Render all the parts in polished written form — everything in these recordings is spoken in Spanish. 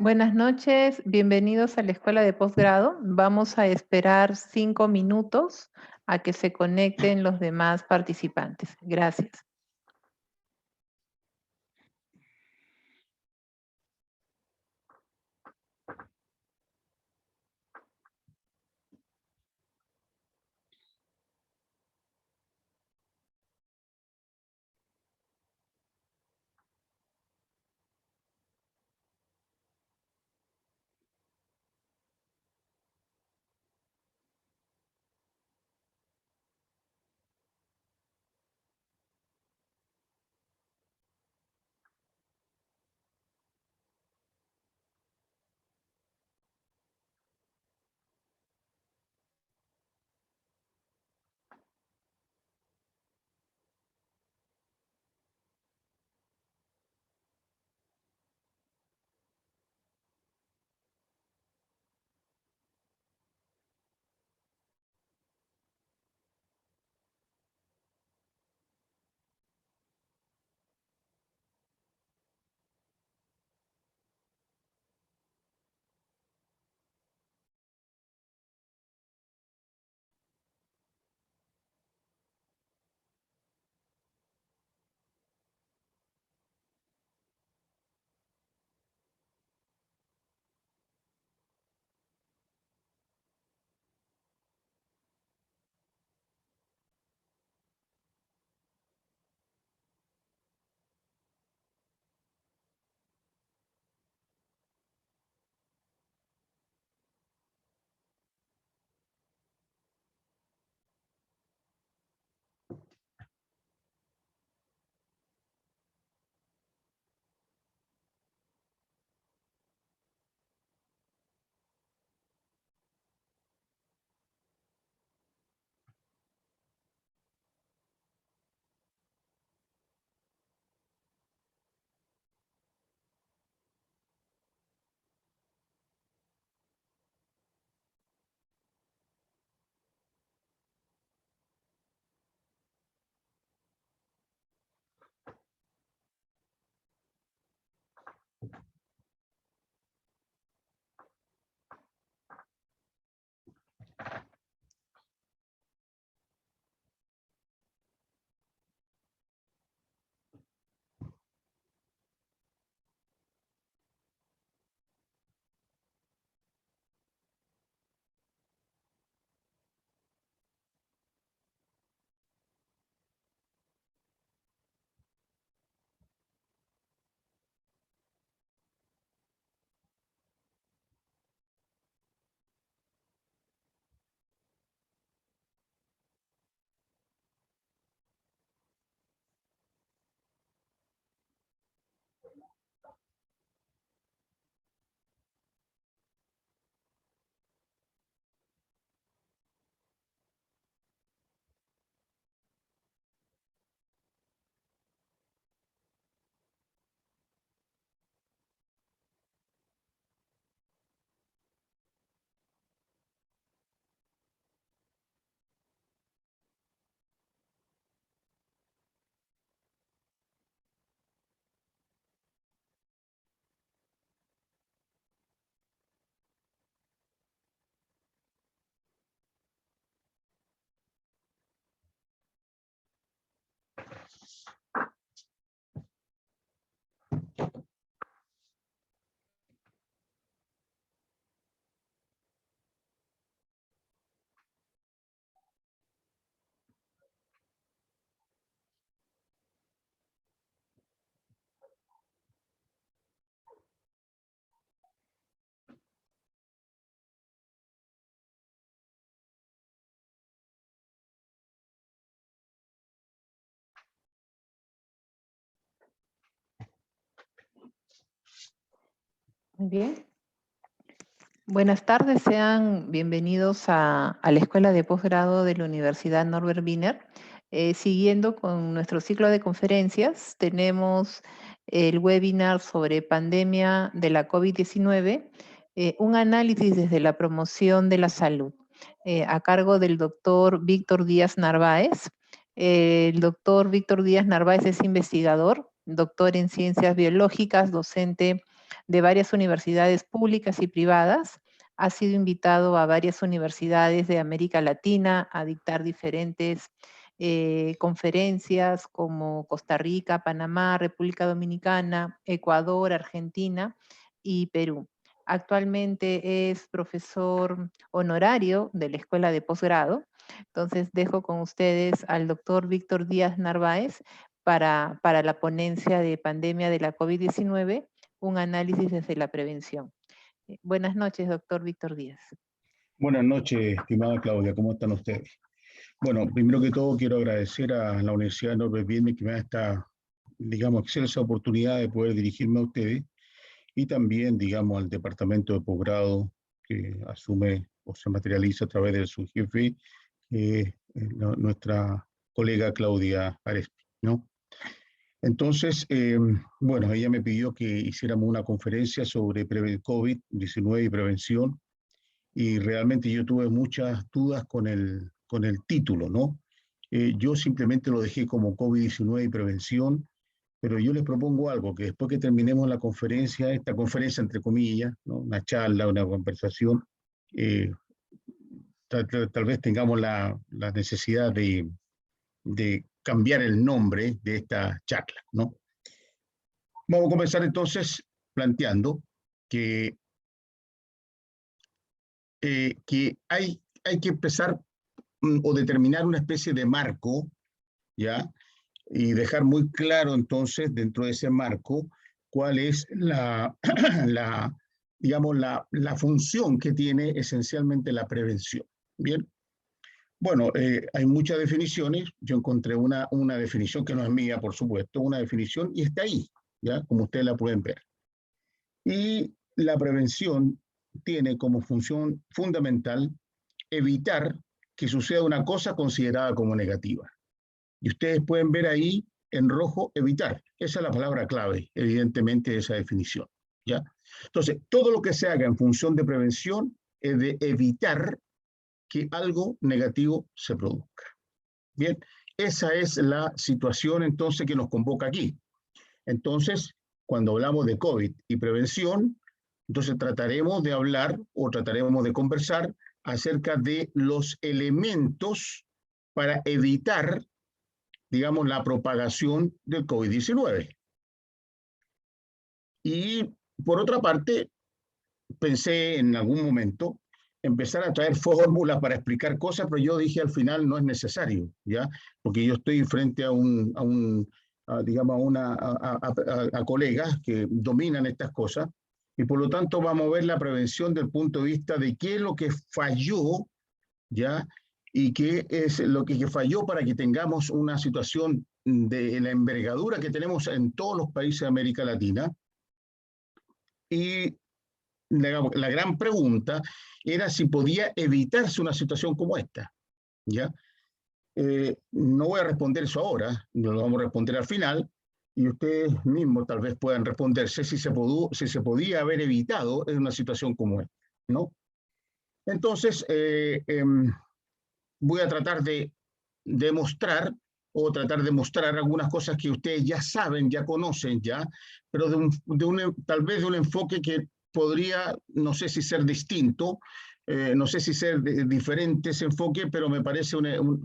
Buenas noches, bienvenidos a la Escuela de Posgrado. Vamos a esperar 5 minutos a que se conecten los demás participantes. Gracias. Muy bien. Buenas tardes, sean bienvenidos a la Escuela de Posgrado de la Universidad Norbert Wiener. Siguiendo con nuestro ciclo de conferencias, tenemos el webinar sobre pandemia de la COVID-19, un análisis desde la promoción de la salud, a cargo del doctor Víctor Díaz Narváez. El doctor Víctor Díaz Narváez es investigador, doctor en ciencias biológicas, docente de varias universidades públicas y privadas. Ha sido invitado a varias universidades de América Latina a dictar diferentes conferencias como Costa Rica, Panamá, República Dominicana, Ecuador, Argentina y Perú. Actualmente es profesor honorario de la Escuela de Posgrado. Entonces dejo con ustedes al doctor Víctor Díaz Narváez para la ponencia de pandemia de la COVID-19, un análisis desde la prevención. Buenas noches, doctor Víctor Díaz. Buenas noches, estimada Claudia, ¿cómo están ustedes? Bueno, primero que todo quiero agradecer a la Universidad de Norbert Wiener que me da esta, digamos, excelsa oportunidad de poder dirigirme a ustedes y también, digamos, al departamento de posgrado que asume o se materializa a través de su jefe, nuestra colega Claudia Arespi, ¿no? Entonces, bueno, ella me pidió que hiciéramos una conferencia sobre COVID-19 y prevención, y realmente yo tuve muchas dudas con el título, ¿no? Yo simplemente lo dejé como COVID-19 y prevención, pero yo les propongo algo, que después que terminemos la conferencia, esta conferencia entre comillas, ¿no? Una charla, una conversación, eh, tal vez tengamos la necesidad de cambiar el nombre de esta charla, ¿no? Vamos a comenzar entonces planteando que hay que empezar o determinar una especie de marco, ¿ya? Y dejar muy claro entonces dentro de ese marco cuál es digamos, la función que tiene esencialmente la prevención. Bien, bueno, hay muchas definiciones. Yo encontré una definición que no es mía, por supuesto, una definición y está ahí, ¿ya? Como ustedes la pueden ver. Y la prevención tiene como función fundamental evitar que suceda una cosa considerada como negativa. Y ustedes pueden ver ahí en rojo evitar. Esa es la palabra clave, evidentemente, de esa definición, ¿ya? Entonces, todo lo que se haga en función de prevención es de evitar que algo negativo se produzca. Bien, esa es la situación entonces que nos convoca aquí. Entonces, cuando hablamos de COVID y prevención, entonces trataremos de hablar o trataremos de conversar acerca de los elementos para evitar, digamos, la propagación del COVID-19. Y por otra parte, pensé en algún momento empezar a traer fórmulas para explicar cosas, pero yo dije al final no es necesario, ¿ya? Porque yo estoy frente digamos, a colegas que dominan estas cosas, y por lo tanto vamos a ver la prevención del punto de vista de qué es lo que falló, ¿ya? Y qué es lo que falló para que tengamos una situación de la envergadura que tenemos en todos los países de América Latina. Y la gran pregunta era si podía evitarse una situación como esta, ¿ya? No voy a responder eso ahora, lo vamos a responder al final, y ustedes mismos tal vez puedan responderse si se podía haber evitado en una situación como esta, ¿no? Entonces, voy a tratar de demostrar o tratar de mostrar algunas cosas que ustedes ya saben, ya conocen, ya, pero tal vez de un enfoque que podría, no sé si ser distinto, no sé si ser diferente ese enfoque, pero me parece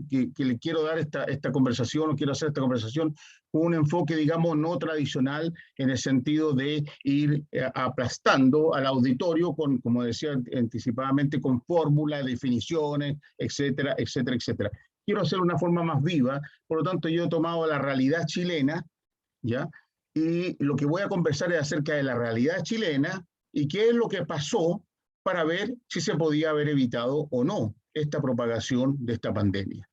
que le quiero dar esta conversación, o quiero hacer esta conversación con un enfoque, digamos, no tradicional, en el sentido de ir aplastando al auditorio, como decía anticipadamente, con fórmulas, definiciones, etcétera, etcétera, etcétera. Quiero hacer una forma más viva, por lo tanto yo he tomado la realidad chilena, ¿ya? Y lo que voy a conversar es acerca de la realidad chilena y qué es lo que pasó para ver si se podía haber evitado o no esta propagación de esta pandemia.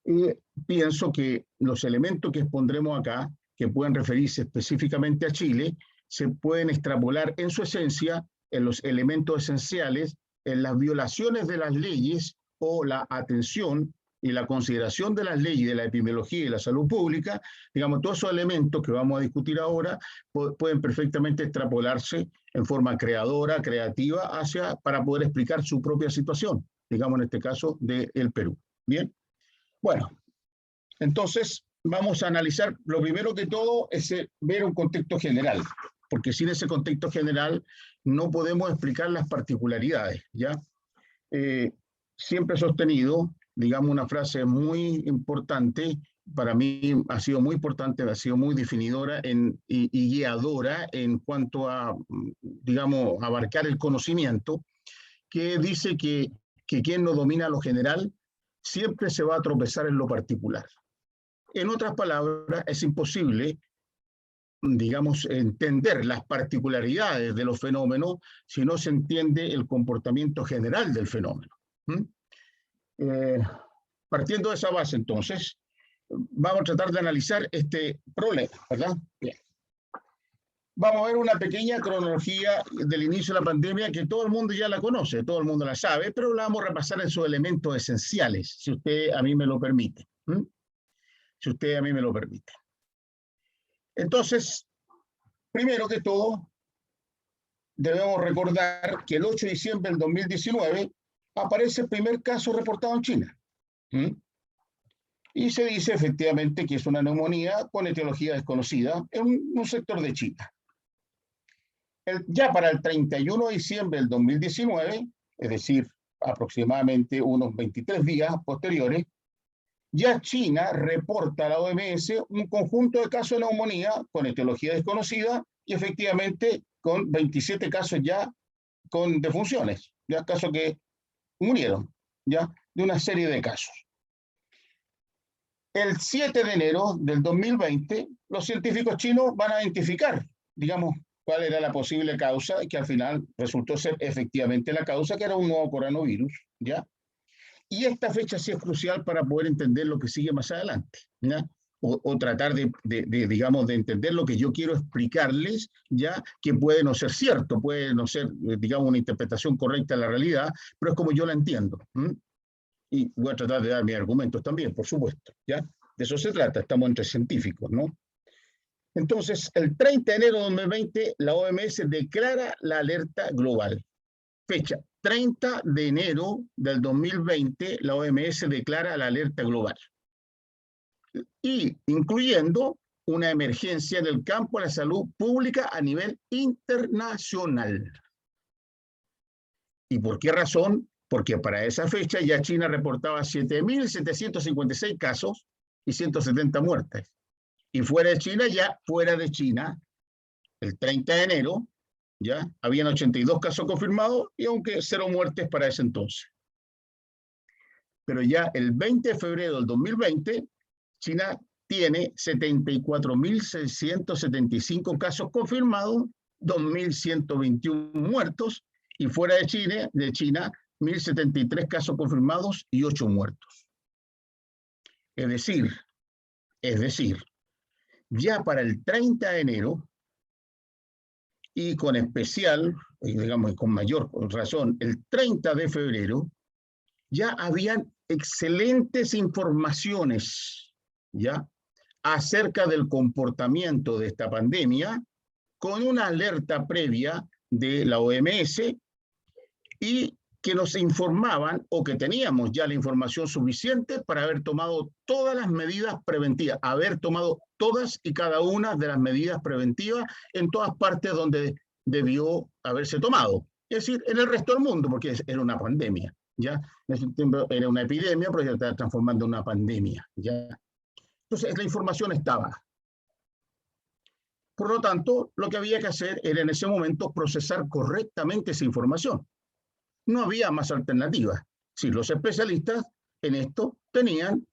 Y pienso que los elementos que expondremos acá, que pueden referirse específicamente a Chile, se pueden extrapolar en su esencia en los elementos esenciales, en las violaciones de las leyes o la atención y la consideración de las leyes de la epidemiología y la salud pública. Digamos, todos esos elementos que vamos a discutir ahora pueden perfectamente extrapolarse en forma creadora, creativa, para poder explicar su propia situación, digamos en este caso del Perú. Bien, bueno, entonces vamos a analizar, lo primero que todo es ver un contexto general. porque sin ese contexto general no podemos explicar las particularidades, ¿ya? Siempre he sostenido, digamos, una frase muy importante, para mí ha sido muy importante, ha sido muy definidora y guiadora en cuanto a, digamos, abarcar el conocimiento, que dice que quien no domina lo general siempre se va a tropezar en lo particular. En otras palabras, es imposible, digamos, entender las particularidades de los fenómenos si no se entiende el comportamiento general del fenómeno. Partiendo de esa base, entonces, vamos a tratar de analizar este problema, ¿verdad? Bien. Vamos a ver una pequeña cronología del inicio de la pandemia que todo el mundo ya la conoce, todo el mundo la sabe, pero la vamos a repasar en sus elementos esenciales, si usted a mí me lo permite. Si usted a mí me lo permite. Entonces, primero que todo, debemos recordar que el 8 de diciembre del 2019 aparece el primer caso reportado en China. Y se dice efectivamente que es una neumonía con etiología desconocida en un sector de China. Ya para el 31 de diciembre del 2019, es decir, aproximadamente unos 23 días posteriores, ya China reporta a la OMS un conjunto de casos de neumonía con etiología desconocida y efectivamente con 27 casos ya con defunciones, ya casos que murieron, ya de una serie de casos. El 7 de enero del 2020, los científicos chinos van a identificar, digamos, cuál era la posible causa, y que al final resultó ser efectivamente la causa, que era un nuevo coronavirus, ¿ya? Y esta fecha sí es crucial para poder entender lo que sigue más adelante, ¿ya? O tratar digamos, de entender lo que yo quiero explicarles, ya, que puede no ser cierto, puede no ser, digamos, una interpretación correcta de la realidad, pero es como yo la entiendo. Y voy a tratar de dar mis argumentos también, por supuesto, ¿ya? De eso se trata, estamos entre científicos, ¿no? Entonces, el 30 de enero de 2020, la OMS declara la alerta global. Fecha, 30 de enero del 2020, la OMS declara la alerta global. Y incluyendo una emergencia en el campo de la salud pública a nivel internacional. ¿Y por qué razón? Porque para esa fecha ya China reportaba 7.756 casos y 170 muertes. Y fuera de China, ya fuera de China, el 30 de enero, ya habían 82 casos confirmados y aunque 0 muertes para ese entonces. Pero ya el 20 de febrero del 2020, China tiene 74.675 casos confirmados, 2.121 muertos, y fuera de China, 1.073 casos confirmados y 8 muertos. Es decir, ya para el 30 de enero, y con especial, digamos, con mayor razón, el 30 de febrero, ya habían excelentes informaciones, ¿ya?, acerca del comportamiento de esta pandemia, con una alerta previa de la OMS, y que nos informaban, o que teníamos ya la información suficiente para haber tomado todas las medidas preventivas, haber tomado todas y cada una de las medidas preventivas en todas partes donde debió haberse tomado. Es decir, en el resto del mundo, porque era una pandemia, ¿ya? En ese tiempo era una epidemia, pero ya estaba transformando en una pandemia, ¿ya? Entonces, la información estaba. Por lo tanto, lo que había que hacer era en ese momento procesar correctamente esa información. No había más alternativas. Si los especialistas en esto tenían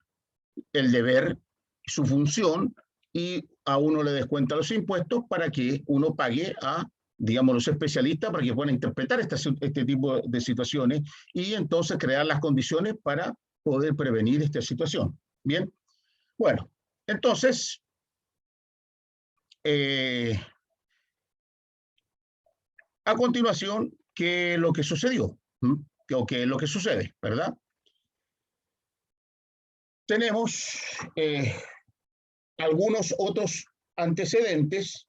el deber, su función, y a uno le descuenta los impuestos para que uno pague a, digamos, los especialistas para que puedan interpretar este tipo de situaciones y entonces crear las condiciones para poder prevenir esta situación. Bien, bueno, entonces, a continuación, ¿qué es lo que sucedió? O qué es lo que sucede, ¿verdad? Tenemos algunos otros antecedentes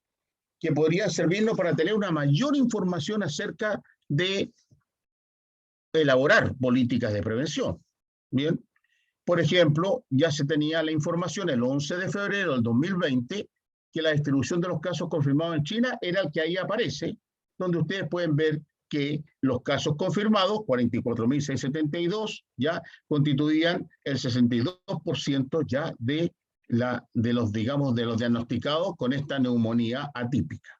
que podrían servirnos para tener una mayor información acerca de elaborar políticas de prevención. Bien, por ejemplo, ya se tenía la información el 11 de febrero del 2020 que la distribución de los casos confirmados en China era el que ahí aparece, donde ustedes pueden ver que los casos confirmados, 44.672, ya constituían el 62% ya de los, digamos, de los diagnosticados con esta neumonía atípica.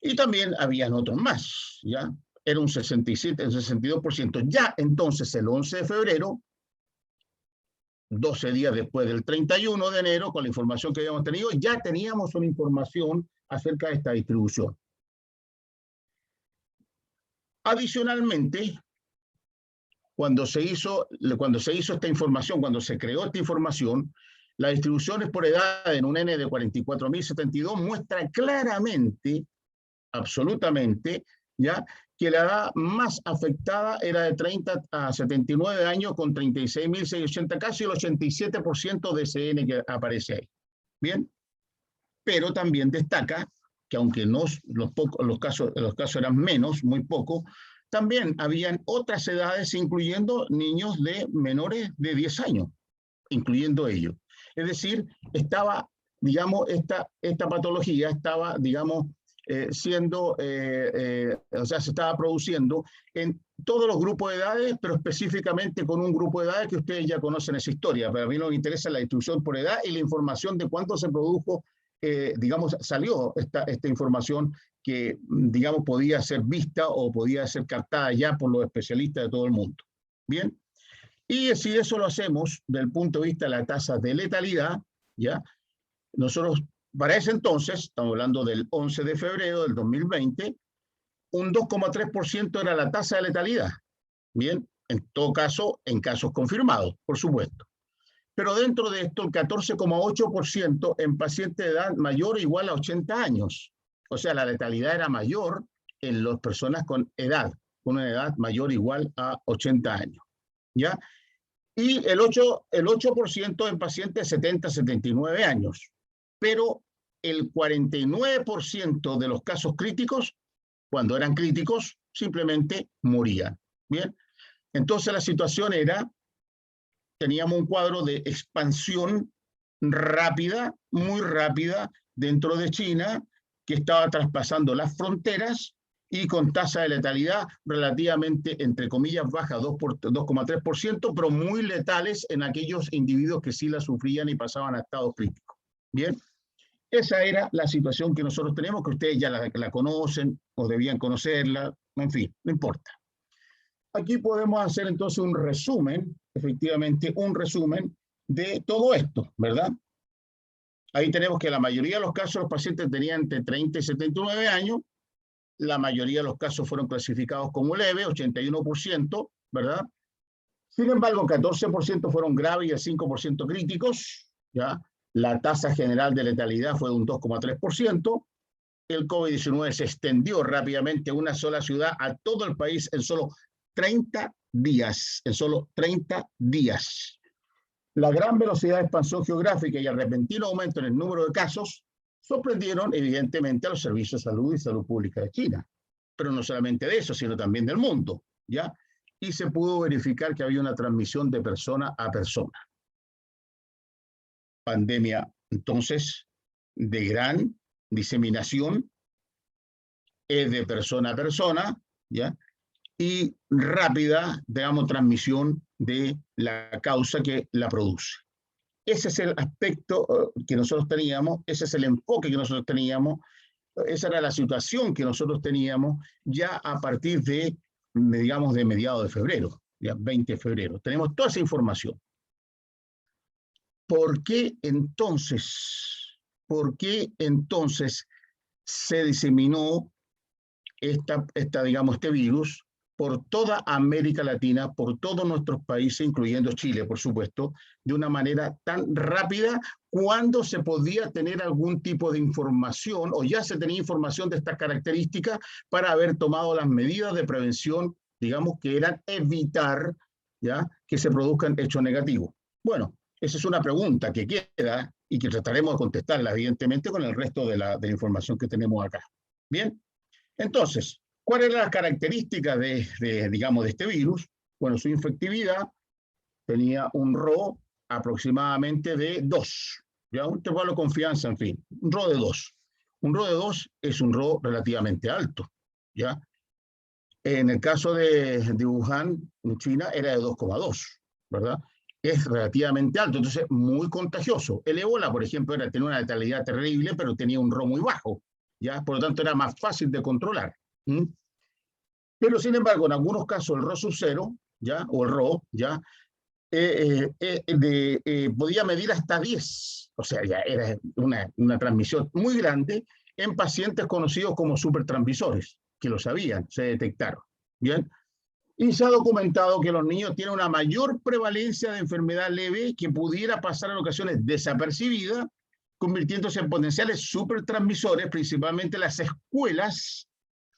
Y también habían otros más, ¿ya? Era un 67, un 62%. Ya entonces, el 11 de febrero, 12 días después del 31 de enero, con la información que habíamos tenido, ya teníamos una información acerca de esta distribución. Adicionalmente, cuando se hizo esta información, cuando se creó esta información, las distribuciones por edad en un N de 44.072 muestra claramente, absolutamente, ya, que la edad más afectada era de 30 a 79 años con 36.680 casos y el 87% de ese N que aparece ahí. Bien, pero también destaca que aunque los casos eran menos, muy pocos, también habían otras edades, incluyendo niños de menores de 10 años, incluyendo ellos. Es decir, estaba, digamos, esta patología estaba, digamos, o sea, se estaba produciendo en todos los grupos de edades, pero específicamente con un grupo de edades que ustedes ya conocen esa historia. Pero a mí nos interesa la distribución por edad y la información de cuánto se produjo, digamos, salió esta información que, digamos, podía ser vista o podía ser captada ya por los especialistas de todo el mundo. Bien, y si eso lo hacemos desde el punto de vista de la tasa de letalidad, ¿ya? Nosotros, para ese entonces, estamos hablando del 11 de febrero del 2020, un 2,3% era la tasa de letalidad. Bien, en todo caso, en casos confirmados, por supuesto. Pero dentro de esto, el 14,8% en pacientes de edad mayor o igual a 80 años. O sea, la letalidad era mayor en las personas con una edad mayor o igual a 80 años. ¿Ya? Y el 8% en pacientes de 70 a 79 años. Pero el 49% de los casos críticos, cuando eran críticos, simplemente morían. Bien, entonces la situación era, teníamos un cuadro de expansión rápida, muy rápida, dentro de China, que estaba traspasando las fronteras y con tasa de letalidad relativamente, entre comillas, baja, 2,3%, pero muy letales en aquellos individuos que sí la sufrían y pasaban a estados críticos. Bien, esa era la situación que nosotros tenemos, que ustedes ya la conocen o debían conocerla, en fin, no importa. Aquí podemos hacer entonces un resumen, efectivamente, un resumen de todo esto, ¿verdad? Ahí tenemos que la mayoría de los casos los pacientes tenían entre 30 y 79 años, la mayoría de los casos fueron clasificados como leve, 81%, ¿verdad? Sin embargo, 14% fueron graves y el 5% críticos, ¿ya? La tasa general de letalidad fue de un 2,3%. El COVID-19 se extendió rápidamente a una sola ciudad, a todo el país, en solo 30 días. En solo 30 días. La gran velocidad de expansión geográfica y el repentino aumento en el número de casos sorprendieron evidentemente a los servicios de salud y salud pública de China. Pero no solamente de eso, sino también del mundo, ¿ya? Y se pudo verificar que había una transmisión de persona a persona. Pandemia, entonces, de gran diseminación, es de persona a persona, ¿ya? Y rápida, digamos, transmisión de la causa que la produce. Ese es el aspecto que nosotros teníamos, ese es el enfoque que nosotros teníamos, esa era la situación que nosotros teníamos ya a partir de, digamos, de mediados de febrero, ya 20 de febrero. Tenemos toda esa información. ¿Por qué entonces se diseminó digamos, este virus por toda América Latina, por todos nuestros países, incluyendo Chile, por supuesto, de una manera tan rápida, cuando se podía tener algún tipo de información, o ya se tenía información de estas características, para haber tomado las medidas de prevención, digamos, que eran evitar, ¿ya?, que se produzcan hechos negativos? Bueno, esa es una pregunta que queda y que trataremos de contestarla, evidentemente, con el resto de la información que tenemos acá. Bien, entonces, ¿cuáles eran las características digamos, de este virus? Bueno, su infectividad tenía un RO aproximadamente de 2, ya un intervalo de confianza, en fin, un RO de 2. Un RO de 2 es un RO relativamente alto, ¿ya? En el caso de Wuhan, en China, era de 2,2, ¿verdad? Es relativamente alto, entonces muy contagioso. El ébola, por ejemplo, tenía una letalidad terrible, pero tenía un RO muy bajo, ¿ya? Por lo tanto, era más fácil de controlar. ¿Mm? Pero, sin embargo, en algunos casos, el RO sub 0, ¿ya? O el RO, ¿ya? Podía medir hasta 10, o sea, ya era una transmisión muy grande en pacientes conocidos como supertransmisores, que lo sabían, se detectaron. Bien, y se ha documentado que los niños tienen una mayor prevalencia de enfermedad leve que pudiera pasar en ocasiones desapercibida, convirtiéndose en potenciales supertransmisores, principalmente las escuelas,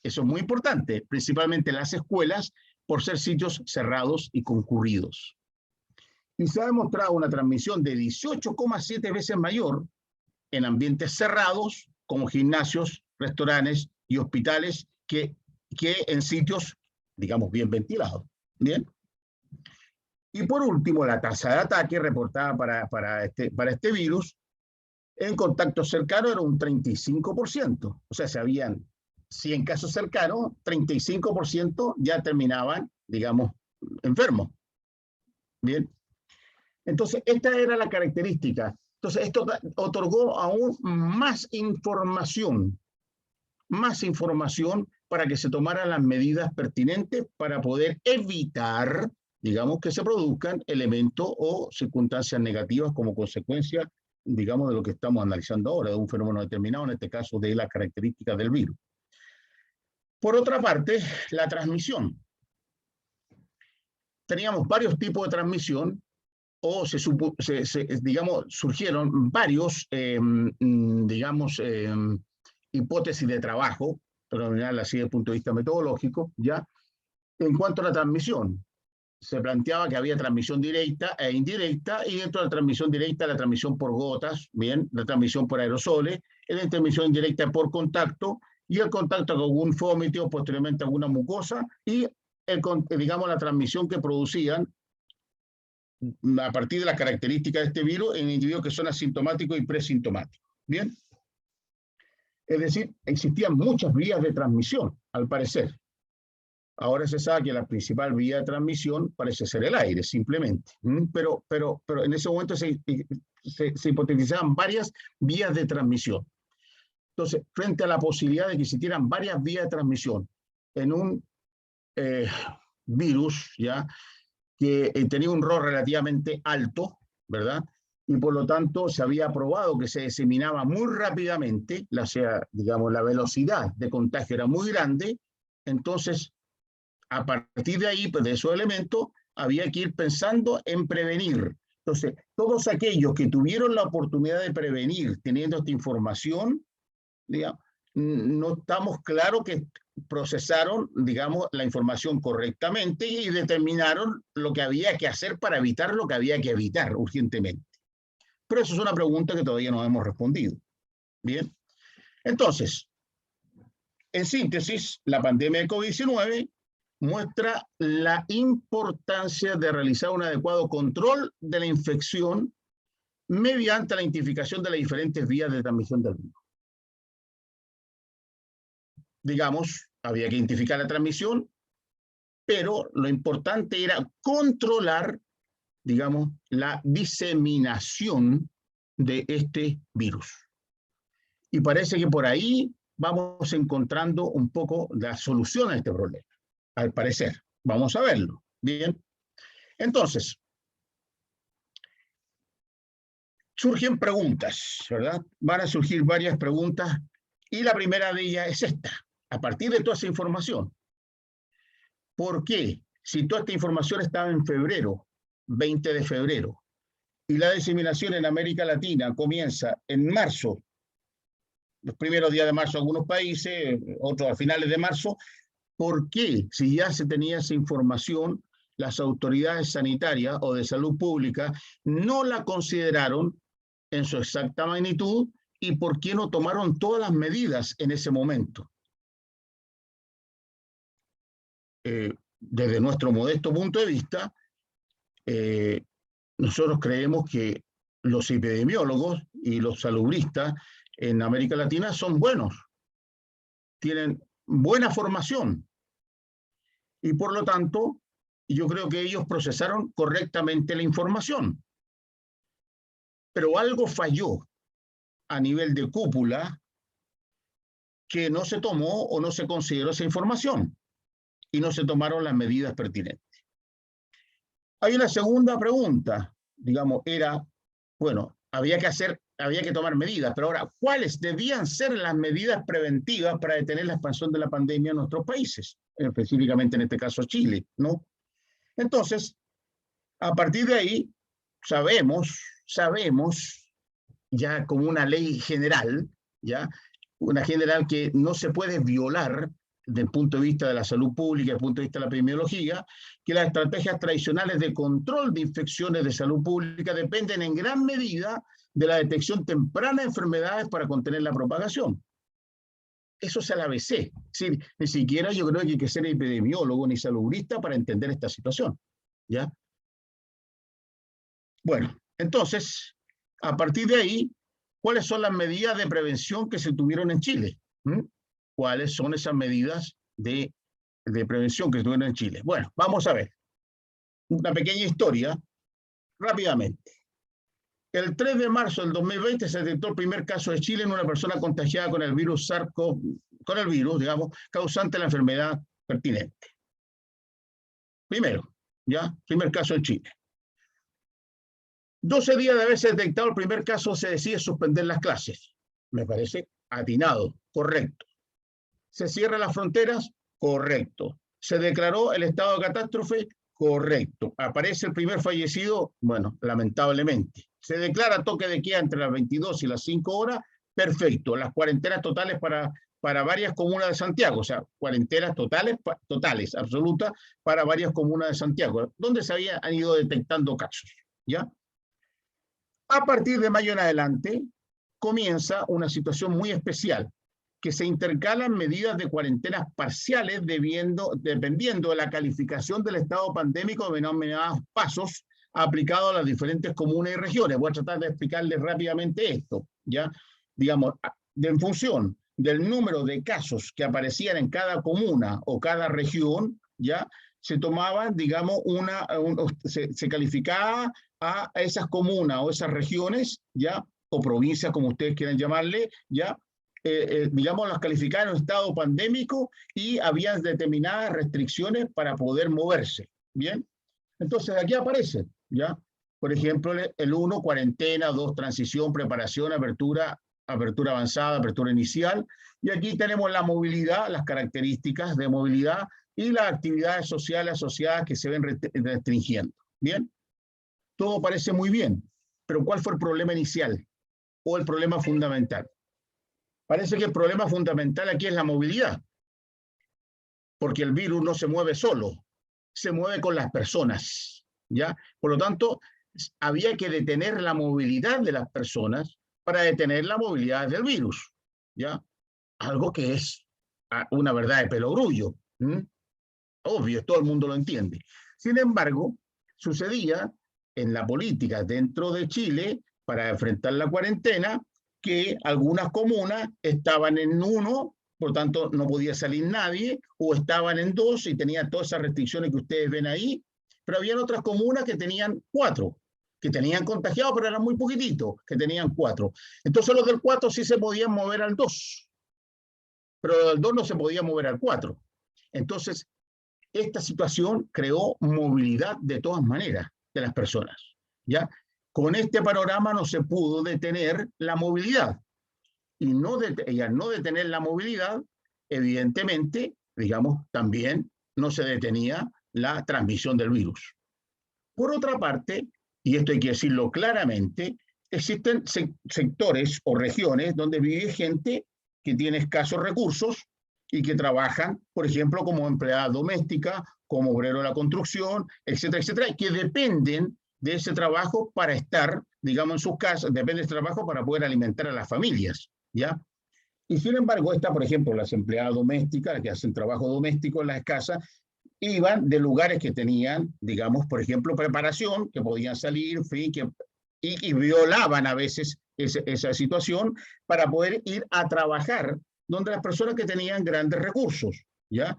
eso es muy importante, principalmente las escuelas, por ser sitios cerrados y concurridos. Y se ha demostrado una transmisión de 18,7 veces mayor en ambientes cerrados, como gimnasios, restaurantes y hospitales, que en sitios, digamos, bien ventilados. ¿Bien? Y por último, la tasa de ataque reportada para este virus en contacto cercano era un 35%. O sea, si habían 100 casos cercanos, 35% ya terminaban, digamos, enfermos. Bien. Entonces, esta era la característica. Entonces, esto otorgó aún más información para que se tomaran las medidas pertinentes para poder evitar, digamos, que se produzcan elementos o circunstancias negativas como consecuencia, digamos, de lo que estamos analizando ahora, de un fenómeno determinado, en este caso de las características del virus. Por otra parte, la transmisión. Teníamos varios tipos de transmisión, o digamos, surgieron varios, digamos, hipótesis de trabajo, pero así desde el punto de vista metodológico, ¿ya? En cuanto a la transmisión, se planteaba que había transmisión directa e indirecta, y dentro de la transmisión directa, la transmisión por gotas, bien, la transmisión por aerosoles, la transmisión indirecta por contacto, y el contacto con un fómito, posteriormente alguna mucosa, y digamos, la transmisión que producían a partir de las características de este virus en individuos que son asintomáticos y presintomáticos. ¿Bien? Es decir, existían muchas vías de transmisión, al parecer. Ahora se sabe que la principal vía de transmisión parece ser el aire, simplemente. Pero en ese momento se hipotetizaban varias vías de transmisión. Entonces, frente a la posibilidad de que existieran varias vías de transmisión en un virus, ¿ya?, que tenía un RO relativamente alto, ¿verdad? Y por lo tanto se había probado que se diseminaba muy rápidamente, digamos, la velocidad de contagio era muy grande. Entonces, a partir de ahí, pues de esos elementos, había que ir pensando en prevenir. Entonces, todos aquellos que tuvieron la oportunidad de prevenir teniendo esta información, digamos, no estamos claros que procesaron, digamos, la información correctamente y determinaron lo que había que hacer para evitar lo que había que evitar urgentemente. Pero eso es una pregunta que todavía no hemos respondido. Bien. Entonces, en síntesis, la pandemia de COVID-19 muestra la importancia de realizar un adecuado control de la infección mediante la identificación de las diferentes vías de transmisión del virus. Digamos, había que identificar la transmisión, pero lo importante era controlar, digamos, la diseminación de este virus. Y parece que por ahí vamos encontrando un poco la solución a este problema, al parecer. Vamos a verlo. Bien. Entonces, surgen preguntas, ¿verdad? Van a surgir varias preguntas, y la primera de ellas es esta. A partir de toda esa información, ¿por qué? Si toda esta información estaba en febrero, 20 de febrero, y la diseminación en América Latina comienza en marzo, los primeros días de marzo en algunos países, otros a finales de marzo, ¿por qué, si ya se tenía esa información, las autoridades sanitarias o de salud pública no la consideraron en su exacta magnitud, y por qué no tomaron todas las medidas en ese momento? Desde nuestro modesto punto de vista, nosotros creemos que los epidemiólogos y los salubristas en América Latina son buenos, tienen buena formación y por lo tanto yo creo que ellos procesaron correctamente la información. Pero algo falló a nivel de cúpula que no se tomó o no se consideró esa información y no se tomaron las medidas pertinentes. Hay una segunda pregunta, digamos, era, bueno, había que tomar medidas, pero ahora, ¿cuáles debían ser las medidas preventivas para detener la expansión de la pandemia en nuestros países? Específicamente en este caso Chile, ¿no? Entonces, a partir de ahí, sabemos ya como una ley general, ya, una general que no se puede violar desde el punto de vista de la salud pública, desde el punto de vista de la epidemiología, que las estrategias tradicionales de control de infecciones de salud pública dependen en gran medida de la detección temprana de enfermedades para contener la propagación. Eso es el ABC. Sí, ni siquiera yo creo que hay que ser epidemiólogo ni salubrista para entender esta situación, ¿ya? Bueno, entonces, a partir de ahí, ¿cuáles son las medidas de prevención que se tuvieron en Chile? ¿Cuáles son esas medidas de prevención que se tuvieron en Chile? Bueno, vamos a ver. Una pequeña historia, rápidamente. El 3 de marzo del 2020 se detectó el primer caso de Chile en una persona contagiada con el virus SARS-CoV, con el virus, digamos, causante de la enfermedad pertinente. Primero, ¿ya? Primer caso en Chile. 12 días de haberse detectado el primer caso, se decide suspender las clases. Me parece atinado, correcto. ¿Se cierran las fronteras? Correcto. ¿Se declaró el estado de catástrofe? Correcto. ¿Aparece el primer fallecido? Bueno, lamentablemente. ¿Se declara toque de queda entre las 22 y las 5 horas? Perfecto. Las cuarentenas totales para varias comunas de Santiago, o sea, cuarentenas totales, absolutas, para varias comunas de Santiago, donde se han ido detectando casos, ¿ya? A partir de mayo en adelante, comienza una situación muy especial, que se intercalan medidas de cuarentenas parciales dependiendo de la calificación del estado pandémico de denominados pasos aplicados a las diferentes comunas y regiones. Voy a tratar de explicarles rápidamente esto, ¿ya? Digamos, en función del número de casos que aparecían en cada comuna o cada región, ¿ya? Se tomaba, digamos, se calificaba a esas comunas o esas regiones, ¿ya? O provincias, como ustedes quieran llamarle, ¿ya? Digamos, las calificaban en un estado pandémico y había determinadas restricciones para poder moverse, ¿bien? Entonces, aquí aparece, ¿ya? Por ejemplo, el 1, cuarentena, 2, transición, preparación, apertura avanzada, apertura inicial, y aquí tenemos la movilidad, las características de movilidad y las actividades sociales asociadas que se ven restringiendo, ¿bien? Todo parece muy bien, pero ¿cuál fue el problema inicial o el problema fundamental? Parece que el problema fundamental aquí es la movilidad, porque el virus no se mueve solo, se mueve con las personas, ¿ya? Por lo tanto, había que detener la movilidad de las personas para detener la movilidad del virus, ¿ya? Algo que es una verdad de pelogrullo, obvio, todo el mundo lo entiende. Sin embargo, sucedía en la política dentro de Chile, para enfrentar la cuarentena, que algunas comunas estaban en 1, por tanto no podía salir nadie, o estaban en 2 y tenían todas esas restricciones que ustedes ven ahí, pero habían otras comunas que tenían 4, que tenían contagiados, pero eran muy poquititos, que tenían 4. Entonces los del 4 sí se podían mover al 2, pero los del 2 no se podían mover al 4. Entonces, esta situación creó movilidad de todas maneras de las personas, ¿ya? Con este panorama no se pudo detener la movilidad. Y al no detener la movilidad, evidentemente, digamos, también no se detenía la transmisión del virus. Por otra parte, y esto hay que decirlo claramente, existen sectores o regiones donde vive gente que tiene escasos recursos y que trabajan, por ejemplo, como empleada doméstica, como obrero de la construcción, etcétera, etcétera, y que dependen de ese trabajo para estar, digamos, en sus casas, depende de ese trabajo para poder alimentar a las familias, ¿ya? Y sin embargo, por ejemplo, las empleadas domésticas, las que hacen trabajo doméstico en las casas, iban de lugares que tenían, digamos, por ejemplo, preparación, que podían salir, en fin, que y violaban a veces esa situación para poder ir a trabajar donde las personas que tenían grandes recursos, ¿ya?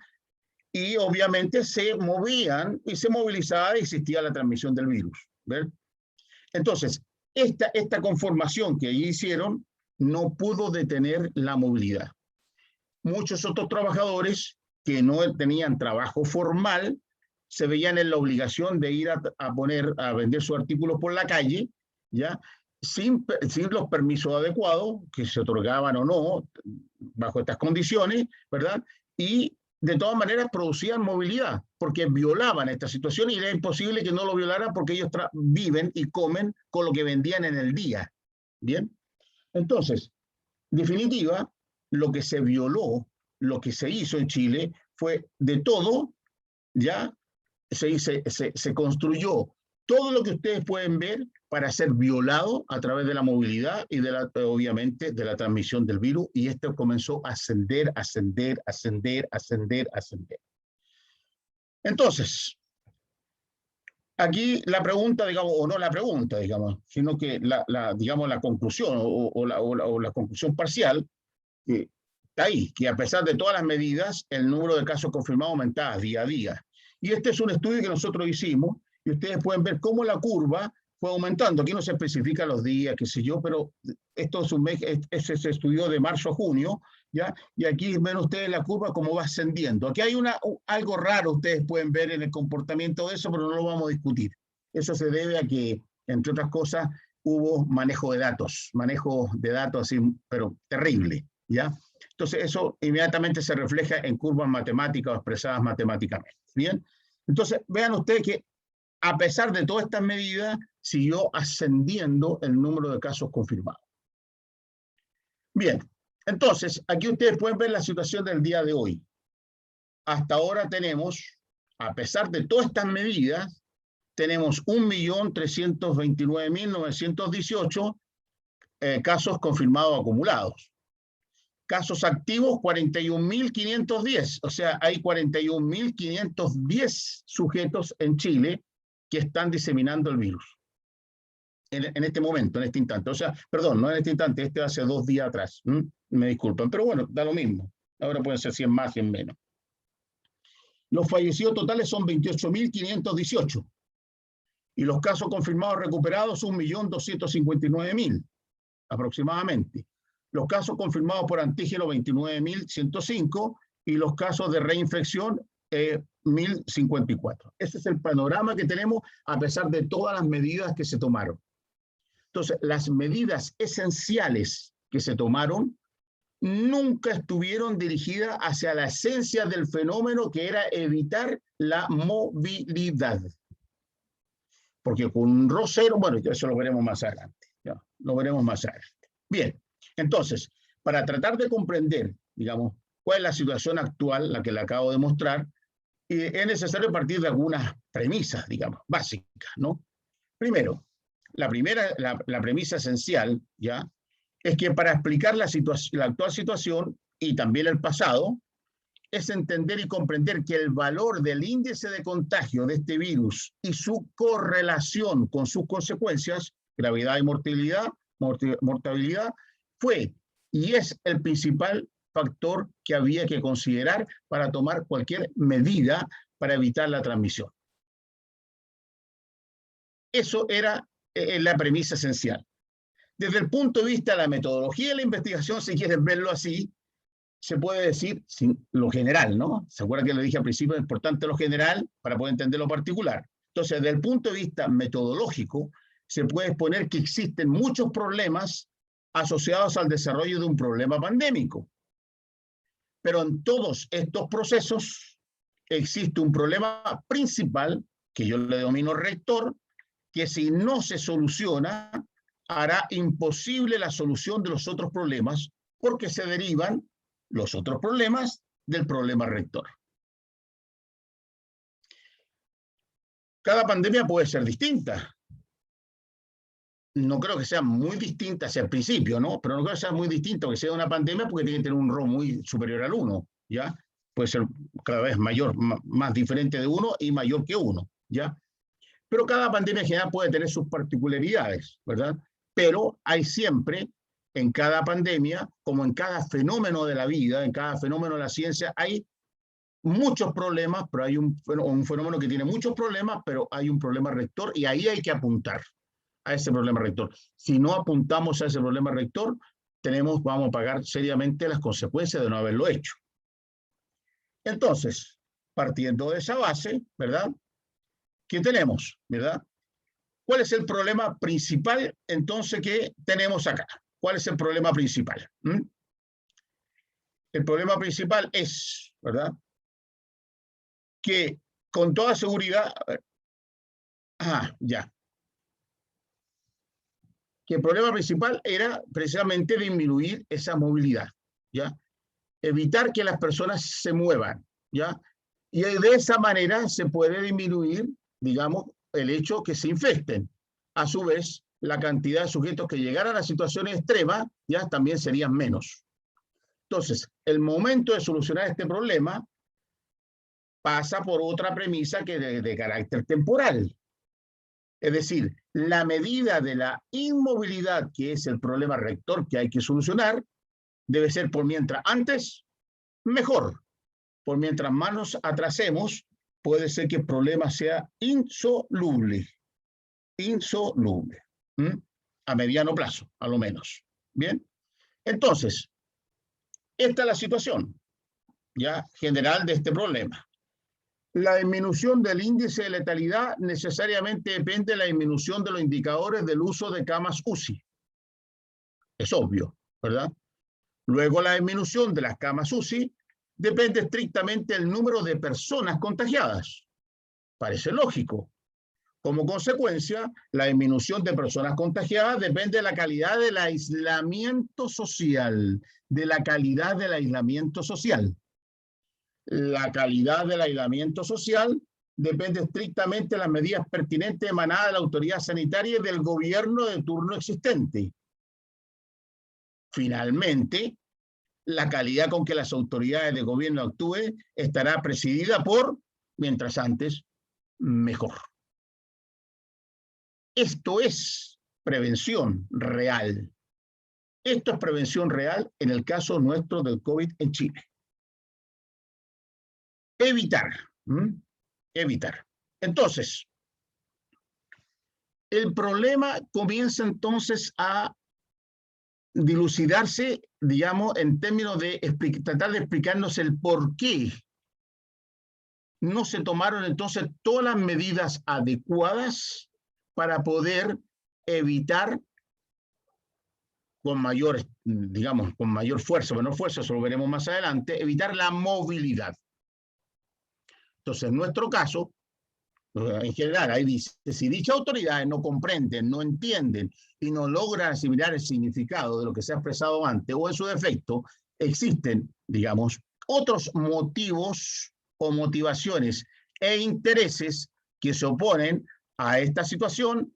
Y obviamente se movían y se movilizaba y existía la transmisión del virus, ¿ver? Entonces, esta conformación que allí hicieron no pudo detener la movilidad. Muchos otros trabajadores que no tenían trabajo formal se veían en la obligación de ir a vender sus artículos por la calle, ¿ya? Sin los permisos adecuados, que se otorgaban o no, bajo estas condiciones, ¿verdad? Y de todas maneras producían movilidad, porque violaban esta situación y era imposible que no lo violaran porque ellos viven y comen con lo que vendían en el día. ¿Bien? Entonces, en definitiva, lo que se violó, lo que se hizo en Chile fue de todo, ya se construyó todo lo que ustedes pueden ver para ser violado a través de la movilidad y obviamente de la transmisión del virus, y esto comenzó a ascender. Entonces, aquí la pregunta, digamos, o no la pregunta, digamos, sino que digamos, la conclusión o la conclusión parcial, que está ahí, que a pesar de todas las medidas, el número de casos confirmados aumentaba día a día. Y este es un estudio que nosotros hicimos, y ustedes pueden ver cómo la curva fue aumentando. Aquí no se especifica los días, qué sé yo, pero esto es un mes, se estudió de marzo a junio, ¿ya? Y aquí ven ustedes la curva cómo va ascendiendo. Aquí hay algo raro, ustedes pueden ver en el comportamiento de eso, pero no lo vamos a discutir. Eso se debe a que, entre otras cosas, hubo manejo de datos así, pero terrible, ¿ya? Entonces eso inmediatamente se refleja en curvas matemáticas o expresadas matemáticamente. Bien, entonces vean ustedes que a pesar de todas estas medidas, siguió ascendiendo el número de casos confirmados. Bien, entonces aquí ustedes pueden ver la situación del día de hoy. Hasta ahora tenemos, a pesar de todas estas medidas, tenemos 1.329.918 casos confirmados acumulados. Casos activos, 41.510. O sea, hay 41.510 sujetos en Chile que están diseminando el virus. En este momento, en este instante. O sea, perdón, no en este instante, este hace 2 días atrás. Me disculpan, pero bueno, da lo mismo. Ahora pueden ser 100 más, 100 menos. Los fallecidos totales son 28.518. Y los casos confirmados recuperados, 1.259.000 aproximadamente. Los casos confirmados por antígeno, 29.105, y los casos de reinfección, 1.054. Ese es el panorama que tenemos a pesar de todas las medidas que se tomaron. Entonces, las medidas esenciales que se tomaron nunca estuvieron dirigidas hacia la esencia del fenómeno, que era evitar la movilidad. Porque con un rosero, bueno, eso lo veremos más adelante. Ya, lo veremos más adelante. Bien, entonces, para tratar de comprender, digamos, cuál es la situación actual, la que le acabo de mostrar, es necesario partir de algunas premisas, digamos, básicas, ¿no? Primero, la premisa esencial, ¿ya?, es que para explicar la actual situación y también el pasado, es entender y comprender que el valor del índice de contagio de este virus y su correlación con sus consecuencias, gravedad y mortalidad, fue y es el principal factor que había que considerar para tomar cualquier medida para evitar la transmisión. Eso era la premisa esencial. Desde el punto de vista de la metodología de la investigación, si quieren verlo así, se puede decir lo general, ¿no? ¿Se acuerdan que le dije al principio? Es importante lo general para poder entender lo particular. Entonces, desde el punto de vista metodológico, se puede exponer que existen muchos problemas asociados al desarrollo de un problema pandémico. Pero en todos estos procesos existe un problema principal, que yo le denomino rector, que si no se soluciona, hará imposible la solución de los otros problemas, porque se derivan los otros problemas del problema rector. Cada pandemia puede ser distinta. No creo que sea muy distinta hacia el principio, ¿no? Pero no creo que sea muy distinto que sea una pandemia, porque tiene que tener un rol muy superior al 1, ¿ya? Puede ser cada vez mayor, más diferente de 1 y mayor que 1, ¿ya? Pero cada pandemia en general puede tener sus particularidades, ¿verdad? Pero hay siempre, en cada pandemia, como en cada fenómeno de la vida, en cada fenómeno de la ciencia, hay muchos problemas, pero hay un fenómeno que tiene muchos problemas, pero hay un problema rector y ahí hay que apuntar a ese problema rector. Si no apuntamos a ese problema rector, vamos a pagar seriamente las consecuencias de no haberlo hecho. Entonces, partiendo de esa base, ¿verdad? ¿Qué tenemos? ¿Verdad? ¿Cuál es el problema principal entonces que tenemos acá? ¿Cuál es el problema principal? El problema principal es, ¿verdad?, que con toda seguridad, que el problema principal era precisamente disminuir esa movilidad, ¿ya? Evitar que las personas se muevan, ¿ya? Y de esa manera se puede disminuir, digamos, el hecho que se infecten. A su vez, la cantidad de sujetos que llegaran a situaciones extremas ya también serían menos. Entonces, el momento de solucionar este problema pasa por otra premisa que de carácter temporal. Es decir, la medida de la inmovilidad, que es el problema rector que hay que solucionar, debe ser por mientras antes, mejor. Por mientras más nos atrasemos, puede ser que el problema sea insoluble. Insoluble. A mediano plazo, a lo menos. Bien. Entonces, esta es la situación ya general de este problema. La disminución del índice de letalidad necesariamente depende de la disminución de los indicadores del uso de camas UCI. Es obvio, ¿verdad? Luego, la disminución de las camas UCI depende estrictamente del número de personas contagiadas. Parece lógico. Como consecuencia, la disminución de personas contagiadas depende de la calidad del aislamiento social. De la calidad del aislamiento social. La calidad del aislamiento social depende estrictamente de las medidas pertinentes emanadas de la autoridad sanitaria y del gobierno de turno existente. Finalmente, la calidad con que las autoridades de gobierno actúen estará presidida por, mientras antes, mejor. Esto es prevención real. Esto es prevención real en el caso nuestro del COVID en Chile. Evitar. Evitar. Entonces, el problema comienza entonces a dilucidarse, digamos, en términos de tratar de explicarnos el por qué no se tomaron entonces todas las medidas adecuadas para poder evitar con mayor, digamos, con mayor fuerza, menor fuerza, eso lo veremos más adelante, evitar la movilidad. Entonces, en nuestro caso, en general, ahí dice, si dichas autoridades no comprenden, no entienden y no logran asimilar el significado de lo que se ha expresado antes, o en su defecto, existen, digamos, otros motivos o motivaciones e intereses que se oponen a esta situación,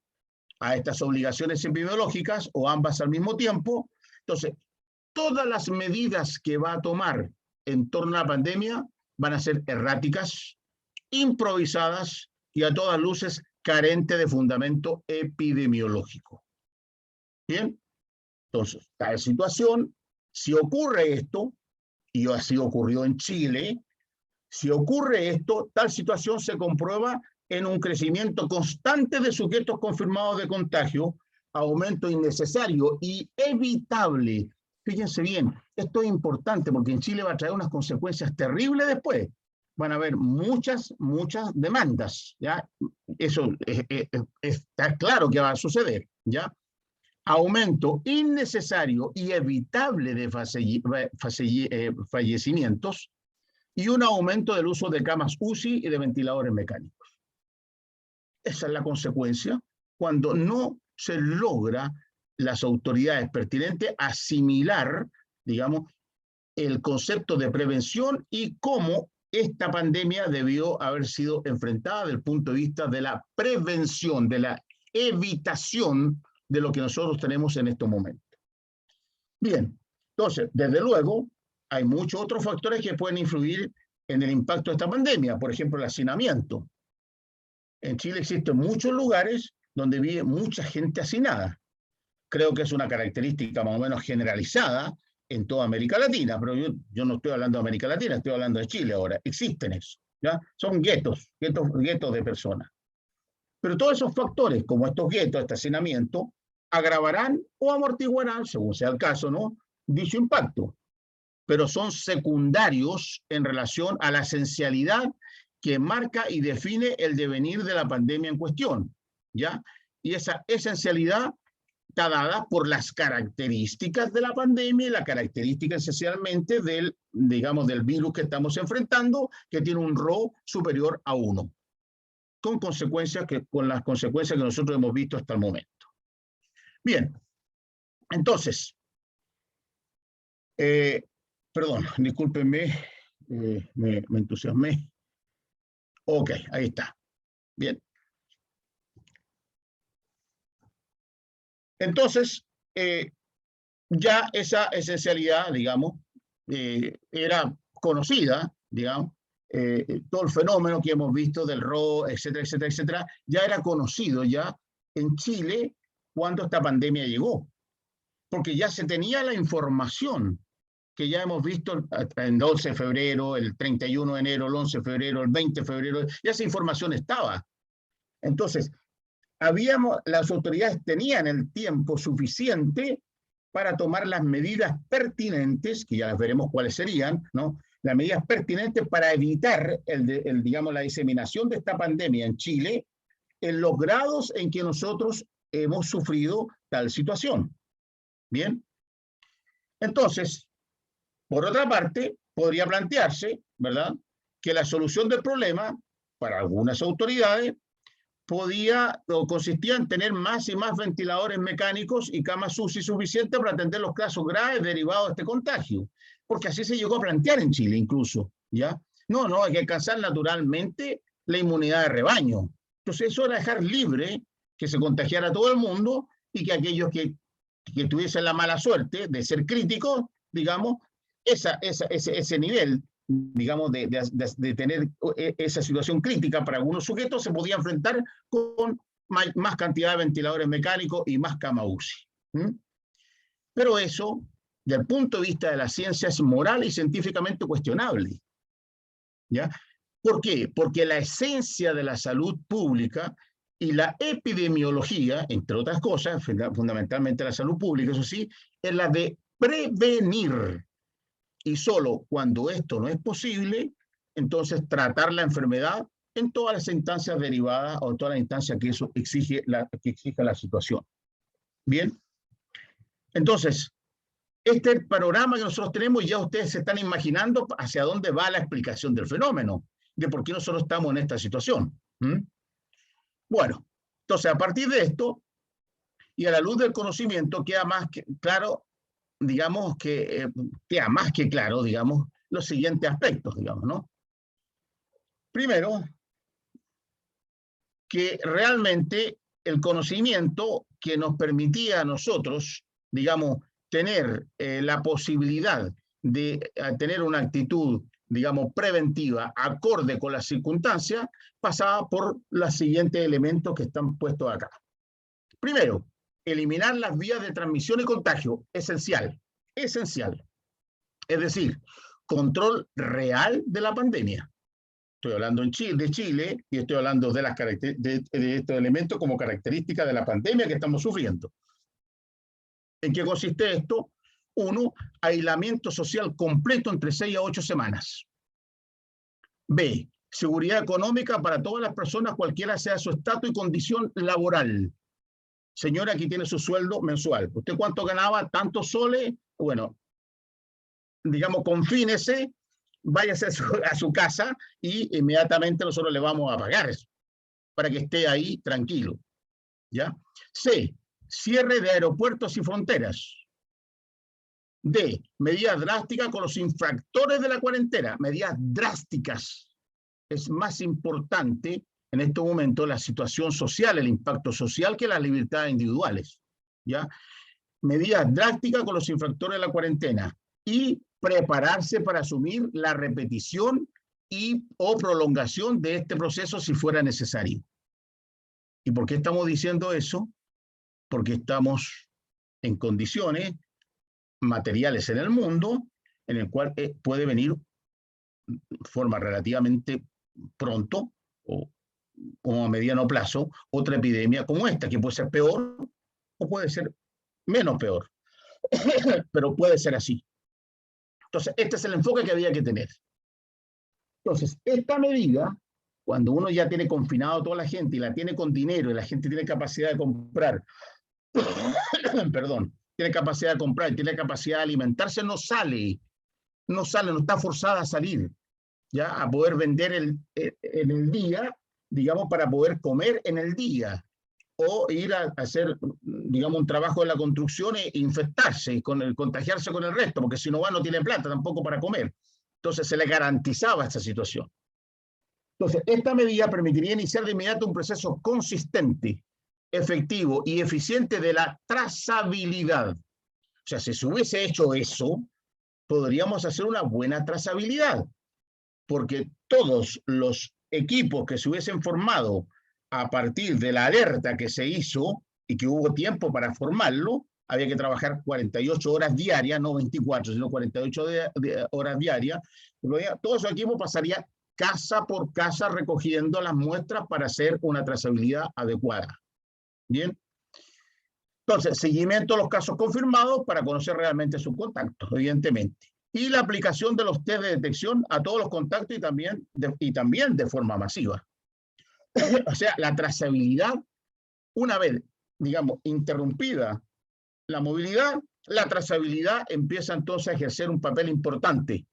a estas obligaciones epidemiológicas, o ambas al mismo tiempo. Entonces, todas las medidas que va a tomar en torno a la pandemia van a ser erráticas, improvisadas y a todas luces carentes de fundamento epidemiológico. Bien, entonces, tal situación, si ocurre esto, y así ocurrió en Chile, si ocurre esto, tal situación se comprueba en un crecimiento constante de sujetos confirmados de contagio, aumento innecesario y evitable. Fíjense bien, esto es importante porque en Chile va a traer unas consecuencias terribles después. Van a haber muchas demandas, ¿ya? Eso está claro que va a suceder, ¿ya? Aumento innecesario y evitable de fallecimientos y un aumento del uso de camas UCI y de ventiladores mecánicos. Esa es la consecuencia cuando no se logra las autoridades pertinentes asimilar, digamos, el concepto de prevención y cómo esta pandemia debió haber sido enfrentada desde el punto de vista de la prevención, de la evitación de lo que nosotros tenemos en estos momentos. Bien, entonces, desde luego, hay muchos otros factores que pueden influir en el impacto de esta pandemia, por ejemplo, el hacinamiento. En Chile existen muchos lugares donde vive mucha gente hacinada. Creo que es una característica más o menos generalizada en toda América Latina, pero yo no estoy hablando de América Latina, estoy hablando de Chile ahora. Existen eso, ¿ya? Son guetos de personas. Pero todos esos factores, como estos guetos, este hacinamiento, agravarán o amortiguarán, según sea el caso, ¿no?, dicho impacto. Pero son secundarios en relación a la esencialidad que marca y define el devenir de la pandemia en cuestión, ¿ya? Y esa esencialidad está dada por las características de la pandemia y la característica esencialmente del, digamos, del virus que estamos enfrentando, que tiene un Rho superior a 1, con las consecuencias que nosotros hemos visto hasta el momento. Bien, entonces, perdón, discúlpenme, me entusiasmé. Ok, ahí está. Bien. Entonces, ya esa esencialidad, digamos, era conocida, digamos, todo el fenómeno que hemos visto del Rho, etcétera, etcétera, etcétera, ya era conocido ya en Chile cuando esta pandemia llegó, porque ya se tenía la información que ya hemos visto el 12 de febrero, el 31 de enero, el 11 de febrero, el 20 de febrero, ya esa información estaba. Entonces, las autoridades tenían el tiempo suficiente para tomar las medidas pertinentes, que ya las veremos cuáles serían, ¿no?, las medidas pertinentes para evitar digamos, la diseminación de esta pandemia en Chile en los grados en que nosotros hemos sufrido tal situación. Bien. Entonces, por otra parte, podría plantearse, ¿verdad?, que la solución del problema, para algunas autoridades, consistía en tener más y más ventiladores mecánicos y camas UCI suficientes para atender los casos graves derivados de este contagio. Porque así se llegó a plantear en Chile incluso, ¿ya? No, hay que alcanzar naturalmente la inmunidad de rebaño. Entonces eso era dejar libre que se contagiara todo el mundo y que aquellos que tuviesen la mala suerte de ser críticos, digamos, ese nivel, digamos, de tener esa situación crítica para algunos sujetos, se podía enfrentar con más cantidad de ventiladores mecánicos y más cama UCI. Pero eso, desde el punto de vista de la ciencia, es moral y científicamente cuestionable, ¿ya? ¿Por qué? Porque la esencia de la salud pública y la epidemiología, entre otras cosas, fundamentalmente la salud pública, eso sí, es la de prevenir. Y solo cuando esto no es posible, entonces tratar la enfermedad en todas las instancias derivadas o en todas las instancias que eso exige la situación. Bien. Entonces, este es el panorama que nosotros tenemos y ya ustedes se están imaginando hacia dónde va la explicación del fenómeno, de por qué nosotros estamos en esta situación. Bueno, entonces a partir de esto y a la luz del conocimiento queda más claro, digamos, que queda más que claro, digamos, los siguientes aspectos, digamos, ¿no? Primero, que realmente el conocimiento que nos permitía a nosotros, digamos, tener la posibilidad de tener una actitud, digamos, preventiva, acorde con las circunstancias, pasaba por los siguientes elementos que están puestos acá. Primero, eliminar las vías de transmisión y contagio, esencial. Es decir, control real de la pandemia. Estoy hablando de Chile y estoy hablando de estos elementos como característica de la pandemia que estamos sufriendo. ¿En qué consiste esto? 1, aislamiento social completo entre 6 a 8 semanas. B, seguridad económica para todas las personas, cualquiera sea su estatus y condición laboral. Señora, aquí tiene su sueldo mensual. ¿Usted cuánto ganaba? ¿Tantos soles? Bueno, digamos, confínese, váyase a su casa y inmediatamente nosotros le vamos a pagar eso, para que esté ahí tranquilo. ¿Ya? C, cierre de aeropuertos y fronteras. D, medidas drásticas con los infractores de la cuarentena. Medidas drásticas. Es más importante en este momento la situación social, el impacto social, que las libertades individuales. ¿Ya? Medidas drásticas con los infractores de la cuarentena y prepararse para asumir la repetición o prolongación de este proceso si fuera necesario. ¿Y por qué estamos diciendo eso? Porque estamos en condiciones materiales en el mundo en el cual puede venir de forma relativamente pronto o a mediano plazo otra epidemia como esta, que puede ser peor o puede ser menos peor, pero puede ser así. Entonces, este es el enfoque que había que tener. Entonces, esta medida, cuando uno ya tiene confinado a toda la gente y la tiene con dinero y la gente tiene capacidad de comprar, perdón, tiene capacidad de comprar, tiene capacidad de alimentarse, no sale, no está forzada a salir, ya a poder vender en el día, digamos, para poder comer en el día, o ir a hacer, digamos, un trabajo de la construcción e infectarse, contagiarse con el resto, porque si no va no tiene plata tampoco para comer. Entonces se le garantizaba esta situación. Entonces, esta medida permitiría iniciar de inmediato un proceso consistente, efectivo y eficiente de la trazabilidad. O sea, si se hubiese hecho eso, podríamos hacer una buena trazabilidad, porque todos los equipos que se hubiesen formado a partir de la alerta que se hizo y que hubo tiempo para formarlo, había que trabajar 48 horas diarias, no 24, sino 48 horas diarias, todo ese equipo pasaría casa por casa recogiendo las muestras para hacer una trazabilidad adecuada. Bien. Entonces, seguimiento de los casos confirmados para conocer realmente sus contactos, evidentemente. Y la aplicación de los test de detección a todos los contactos y también de forma masiva. O sea, la trazabilidad, una vez, digamos, interrumpida la movilidad, la trazabilidad empieza entonces a ejercer un papel importante.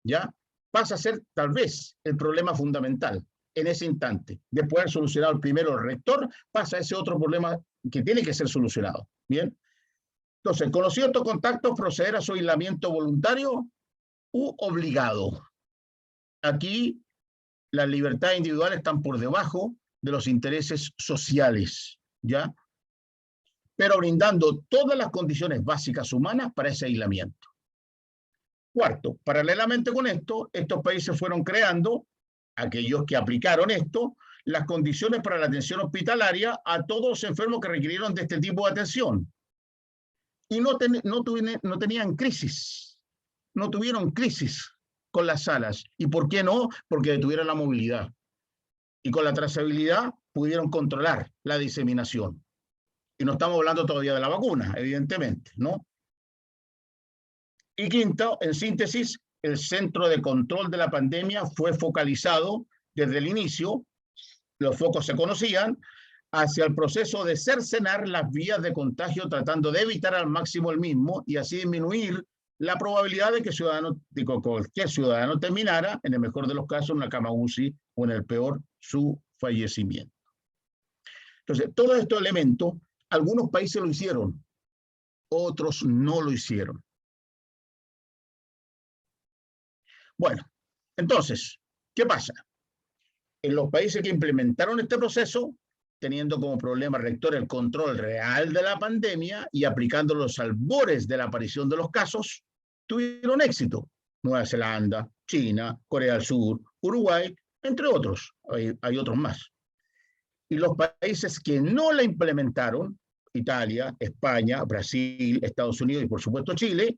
¿Ya? Pasa a ser tal vez el problema fundamental en ese instante. Después de haber solucionado el primero el rector, pasa a ese otro problema que tiene que ser solucionado. ¿Bien? Entonces, conocido estos contactos, proceder a su aislamiento voluntario u obligado. Aquí las libertades individuales están por debajo de los intereses sociales, ¿ya? Pero brindando todas las condiciones básicas humanas para ese aislamiento. Cuarto, paralelamente con esto, estos países fueron creando, aquellos que aplicaron esto, las condiciones para la atención hospitalaria a todos los enfermos que requirieron de este tipo de atención. Y no tenían crisis, no tuvieron crisis con las salas. ¿Y por qué no? Porque detuvieron la movilidad. Y con la trazabilidad pudieron controlar la diseminación. Y no estamos hablando todavía de la vacuna, evidentemente, ¿no? Y quinto, en síntesis, el centro de control de la pandemia fue focalizado desde el inicio, los focos se conocían, hacia el proceso de cercenar las vías de contagio, tratando de evitar al máximo el mismo y así disminuir la probabilidad de que cualquier ciudadano terminara, en el mejor de los casos, en una cama UCI o en el peor, su fallecimiento. Entonces, todos estos elementos, algunos países lo hicieron, otros no lo hicieron. Bueno, entonces, ¿qué pasa? En los países que implementaron este proceso, teniendo como problema rector el control real de la pandemia y aplicando los albores de la aparición de los casos, tuvieron éxito. Nueva Zelanda, China, Corea del Sur, Uruguay, entre otros. Hay otros más. Y los países que no la implementaron, Italia, España, Brasil, Estados Unidos y por supuesto Chile,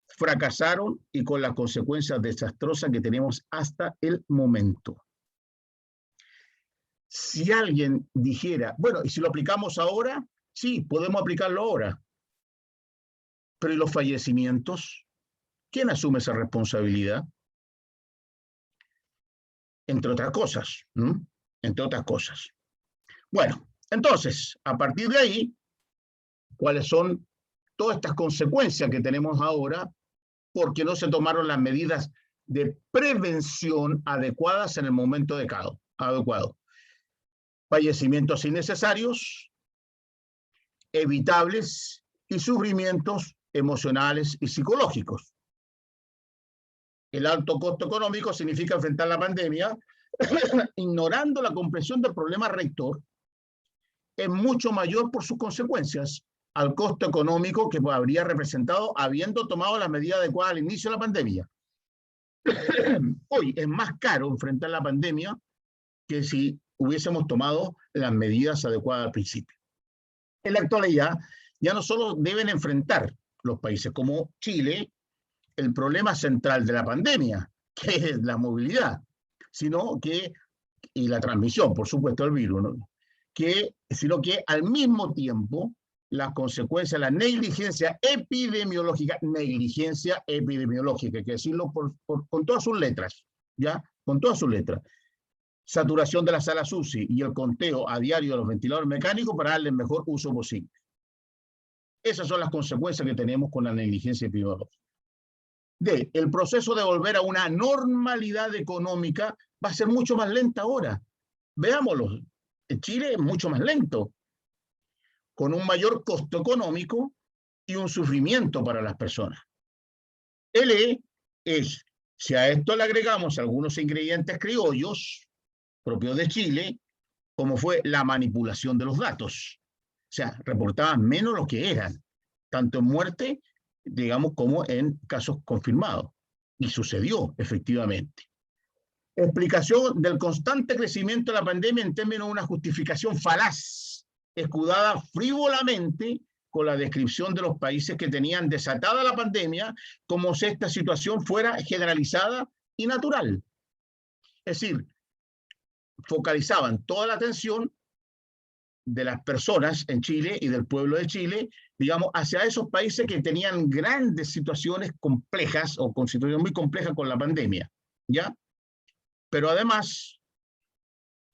fracasaron y con las consecuencias desastrosas que tenemos hasta el momento. Si alguien dijera, bueno, ¿y si lo aplicamos ahora? Sí, podemos aplicarlo ahora. Pero ¿y los fallecimientos? ¿Quién asume esa responsabilidad? Entre otras cosas, ¿no? Entre otras cosas. Bueno, entonces, a partir de ahí, ¿cuáles son todas estas consecuencias que tenemos ahora porque no se tomaron las medidas de prevención adecuadas en el momento adecuado? Fallecimientos innecesarios, evitables y sufrimientos emocionales y psicológicos. El alto costo económico significa enfrentar la pandemia ignorando la comprensión del problema rector, es mucho mayor por sus consecuencias al costo económico que habría representado habiendo tomado la medida adecuada al inicio de la pandemia. Hoy es más caro enfrentar la pandemia que si hubiésemos tomado las medidas adecuadas al principio. En la actualidad, ya no solo deben enfrentar los países como Chile el problema central de la pandemia, que es la movilidad, sino que, y la transmisión, por supuesto, del virus, ¿no? Sino que al mismo tiempo las consecuencias, la negligencia epidemiológica, hay que decirlo con todas sus letras, ¿ya? Con todas sus letras. Saturación de las salas UCI y el conteo a diario de los ventiladores mecánicos para darle el mejor uso posible. Esas son las consecuencias que tenemos con la negligencia epidemiológica. El proceso de volver a una normalidad económica va a ser mucho más lenta ahora. Veámoslo. En Chile es mucho más lento, con un mayor costo económico y un sufrimiento para las personas. Si a esto le agregamos algunos ingredientes criollos propios de Chile, como fue la manipulación de los datos. O sea, reportaban menos lo que eran, tanto en muerte, digamos, como en casos confirmados. Y sucedió, efectivamente. Explicación del constante crecimiento de la pandemia en términos de una justificación falaz, escudada frívolamente con la descripción de los países que tenían desatada la pandemia, como si esta situación fuera generalizada y natural. Es decir, focalizaban toda la atención de las personas en Chile y del pueblo de Chile, digamos, hacia esos países que tenían grandes situaciones complejas o con situaciones muy complejas con la pandemia, ¿ya? Pero además,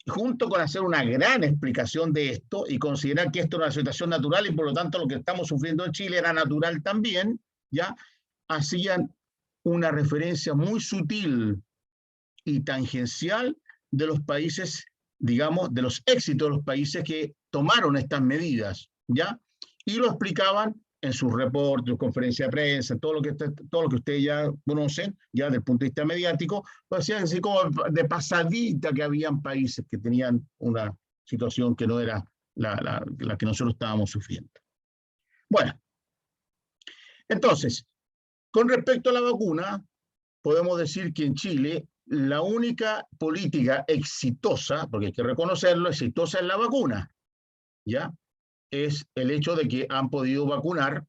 junto con hacer una gran explicación de esto y considerar que esto era una situación natural y por lo tanto lo que estamos sufriendo en Chile era natural también, ¿ya? Hacían una referencia muy sutil y tangencial de los países, digamos, de los éxitos de los países que tomaron estas medidas, ¿ya? Y lo explicaban en sus reportes, sus conferencias de prensa, todo lo que ustedes ya conocen, ya desde el punto de vista mediático, lo hacían así como de pasadita que habían países que tenían una situación que no era la que nosotros estábamos sufriendo. Bueno, entonces, con respecto a la vacuna, podemos decir que en Chile la única política exitosa, porque hay que reconocerlo, exitosa es la vacuna, ¿ya? Es el hecho de que han podido vacunar,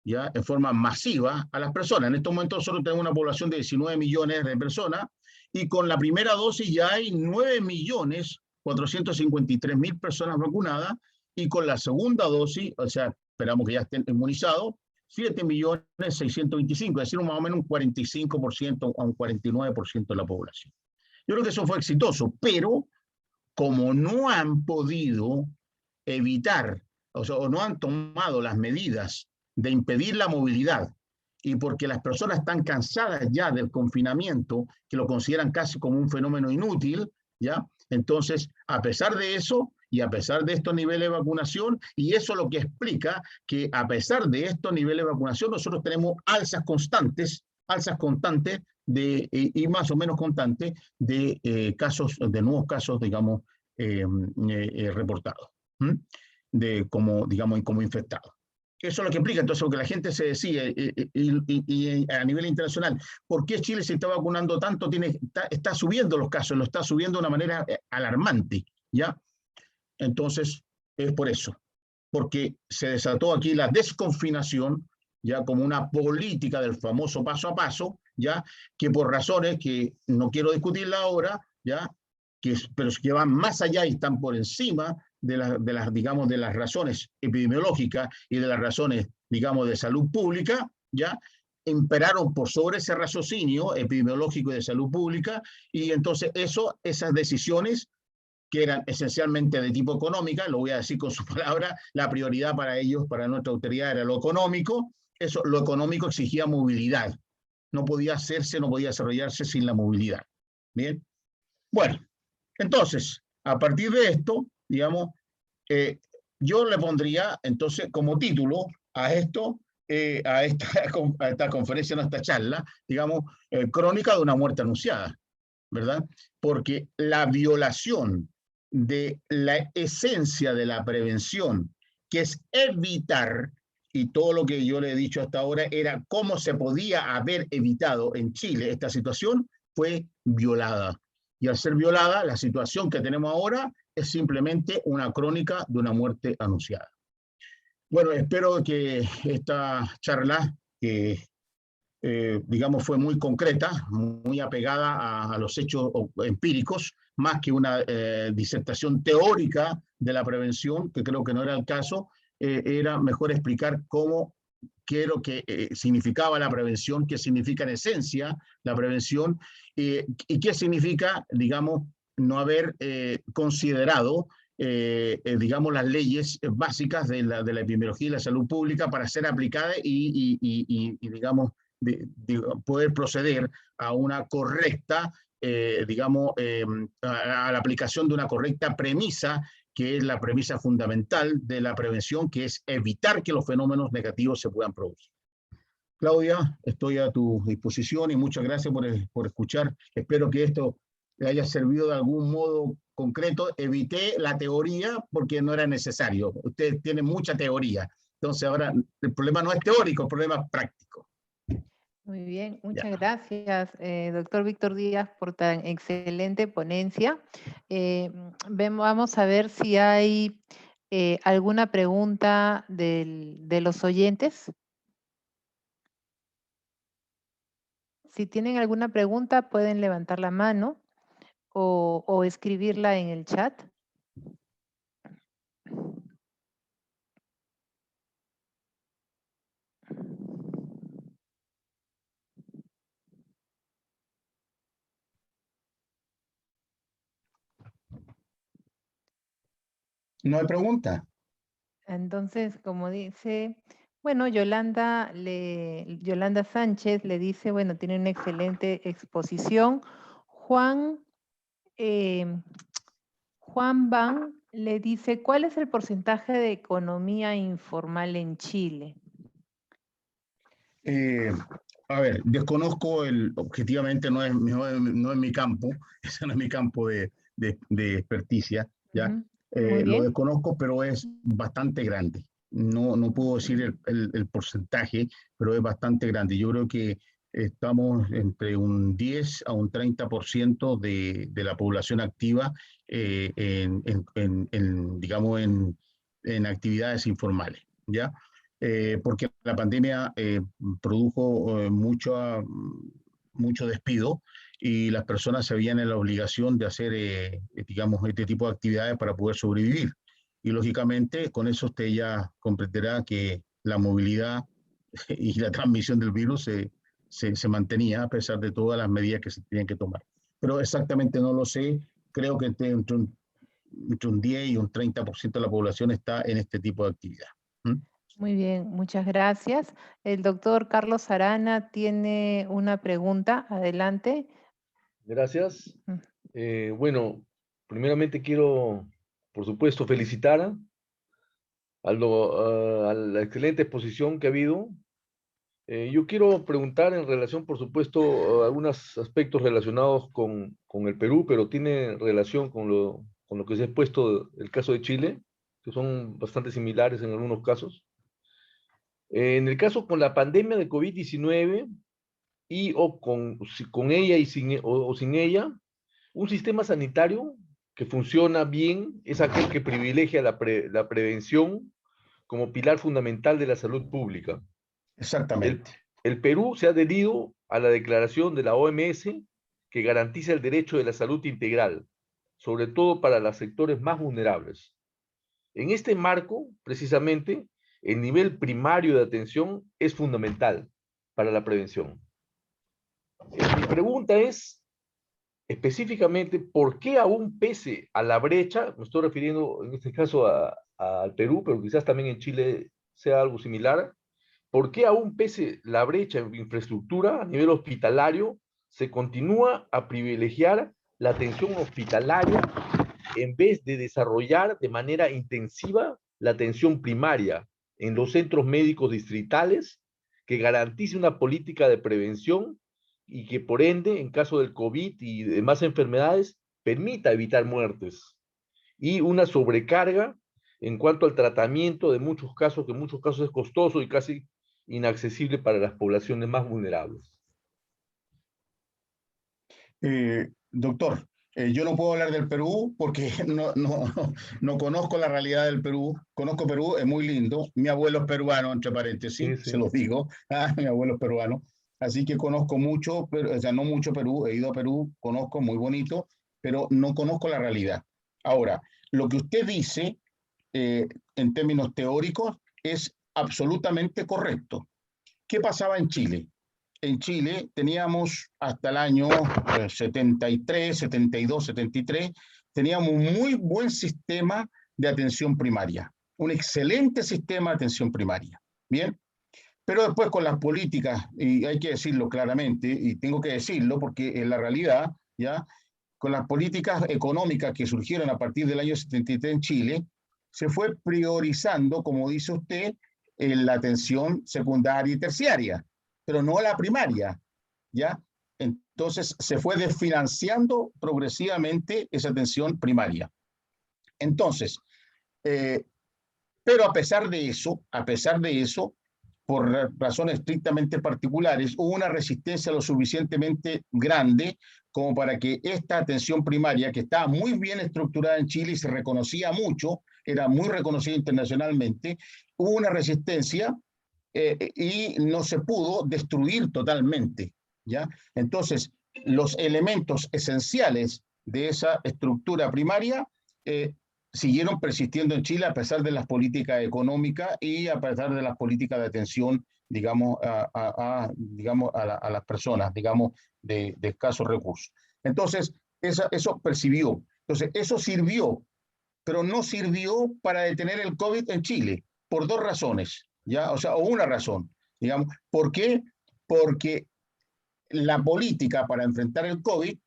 ¿ya? En forma masiva a las personas. En estos momentos nosotros tenemos una población de 19 millones de personas y con la primera dosis ya hay 9.453.000 personas vacunadas y con la segunda dosis, o sea, esperamos que ya estén inmunizados, 7.625.000, es decir, más o menos un 45% a un 49% de la población. Yo creo que eso fue exitoso, pero como no han podido evitar, o sea, o no han tomado las medidas de impedir la movilidad, y porque las personas están cansadas ya del confinamiento, que lo consideran casi como un fenómeno inútil, ¿ya? Entonces, a pesar de eso, y a pesar de estos niveles de vacunación, y eso es lo que explica que a pesar de estos niveles de vacunación, nosotros tenemos alzas constantes y más o menos constantes de nuevos casos, digamos, reportados, como infectados. Eso es lo que implica, entonces, lo que la gente se decía, y a nivel internacional, ¿por qué Chile se está vacunando tanto? Está subiendo los casos, lo está subiendo de una manera alarmante, ¿ya? Entonces, es por eso, porque se desató aquí la desconfinación, ya como una política del famoso paso a paso, ya, que por razones que no quiero discutirla ahora, ya, pero que van más allá y están por encima de las razones epidemiológicas y de las razones, digamos, de salud pública, ya, imperaron por sobre ese raciocinio epidemiológico y de salud pública, y entonces esas decisiones que eran esencialmente de tipo económica, lo voy a decir con sus palabras, la prioridad para ellos, para nuestra autoridad, era lo económico, lo económico exigía movilidad, no podía hacerse, no podía desarrollarse sin la movilidad. Bien, bueno, entonces, a partir de esto, digamos, yo le pondría entonces como título a esto, a esta conferencia, a esta charla, digamos, crónica de una muerte anunciada, ¿verdad? Porque la violación de la esencia de la prevención, que es evitar, y todo lo que yo le he dicho hasta ahora era cómo se podía haber evitado en Chile esta situación, fue violada. Y al ser violada, la situación que tenemos ahora es simplemente una crónica de una muerte anunciada. Bueno, espero que esta charla, que digamos fue muy concreta, muy apegada a los hechos empíricos, más que una disertación teórica de la prevención, que creo que no era el caso, era mejor explicar qué es lo que significaba la prevención, qué significa en esencia la prevención, y qué significa, digamos, no haber considerado digamos, las leyes básicas de la epidemiología y la salud pública para ser aplicadas y digamos, poder proceder a una correcta, digamos, a la aplicación de una correcta premisa, que es la premisa fundamental de la prevención, que es evitar que los fenómenos negativos se puedan producir. Claudia, estoy a tu disposición y muchas gracias por escuchar. Espero que esto le haya servido de algún modo concreto. Evité la teoría porque no era necesario. Ustedes tienen mucha teoría. Entonces ahora el problema no es teórico, el problema es práctico. Muy bien, Ya. muchas gracias, doctor Víctor Díaz, por tan excelente ponencia. Vamos a ver si hay alguna pregunta de los oyentes. Si tienen alguna pregunta, pueden levantar la mano o escribirla en el chat. No hay pregunta. Entonces, como dice, bueno, Yolanda Sánchez le dice, bueno, tiene una excelente exposición. Juan Van le dice, ¿cuál es el porcentaje de economía informal en Chile? A ver, desconozco objetivamente no es mi campo, ese no es mi campo de experticia, ¿ya? Ujú. Muy Lo bien. desconozco, pero es bastante grande. No puedo decir el porcentaje, pero es bastante grande. Yo creo que estamos entre un 10 a un 30% de la población activa digamos, en actividades informales, ¿ya? Porque la pandemia produjo mucho despido y las personas se veían en la obligación de hacer, digamos, este tipo de actividades para poder sobrevivir. Y lógicamente con eso usted ya comprenderá que la movilidad y la transmisión del virus se mantenía a pesar de todas las medidas que se tenían que tomar. Pero exactamente no lo sé, creo que entre un 10 y un 30% de la población está en este tipo de actividad. ¿Mm? Muy bien, muchas gracias. El doctor Carlos Arana tiene una pregunta. Adelante. Gracias. Mm. Bueno, primeramente quiero, por supuesto, felicitar a la excelente exposición que ha habido. Yo quiero preguntar en relación, por supuesto, a algunos aspectos relacionados con el Perú, pero tiene relación con lo que se ha expuesto el caso de Chile, que son bastante similares en algunos casos. En el caso con la pandemia de COVID-19 con ella o sin ella, un sistema sanitario que funciona bien es aquel que privilegia la prevención como pilar fundamental de la salud pública. El, Exactamente. el Perú se ha adherido a la declaración de la OMS que garantiza el derecho de la salud integral, sobre todo para los sectores más vulnerables. En este marco, precisamente, el nivel primario de atención es fundamental para la prevención. Mi pregunta es, específicamente, ¿por qué aún pese a la brecha, me estoy refiriendo en este caso al Perú, pero quizás también en Chile sea algo similar, ¿por qué aún pese la brecha en infraestructura a nivel hospitalario se continúa a privilegiar la atención hospitalaria en vez de desarrollar de manera intensiva la atención primaria en los centros médicos distritales que garantice una política de prevención y que por ende, en caso del COVID y demás enfermedades, permita evitar muertes y una sobrecarga en cuanto al tratamiento de muchos casos, que en muchos casos es costoso y casi inaccesible para las poblaciones más vulnerables? Doctor, Yo no puedo hablar del Perú porque no conozco la realidad del Perú. Conozco Perú, es muy lindo. Mi abuelo es peruano, entre paréntesis, Sí, se sí. los digo. Mi abuelo es peruano. Así que conozco mucho, pero, o sea, no mucho Perú. He ido a Perú, conozco, muy bonito, pero no conozco la realidad. Ahora, lo que usted dice, en términos teóricos, es absolutamente correcto. ¿Qué pasaba en Chile? En Chile teníamos hasta el año 73, 72, 73, teníamos un muy buen sistema de atención primaria, un excelente sistema de atención primaria. Bien, pero después con las políticas, y hay que decirlo claramente, y tengo que decirlo porque es la realidad, ¿ya? Con las políticas económicas que surgieron a partir del año 73 en Chile, se fue priorizando, como dice usted, en la atención secundaria y terciaria, pero no la primaria, ¿ya? Entonces se fue desfinanciando progresivamente esa atención primaria. Entonces, eh, pero a pesar de eso, por razones estrictamente particulares, hubo una resistencia lo suficientemente grande como para que esta atención primaria, que estaba muy bien estructurada en Chile y se reconocía mucho, era muy reconocida internacionalmente, hubo una resistencia y no se pudo destruir totalmente, ¿ya? Entonces, los elementos esenciales de esa estructura primaria siguieron persistiendo en Chile a pesar de las políticas económicas y a pesar de las políticas de atención, digamos, a las personas, digamos, de escasos recursos. Entonces, eso percibió. Entonces, eso sirvió, pero no sirvió para detener el COVID en Chile, por dos razones, ¿ya? O sea, o una razón, digamos. ¿Por qué? Porque la política para enfrentar el COVID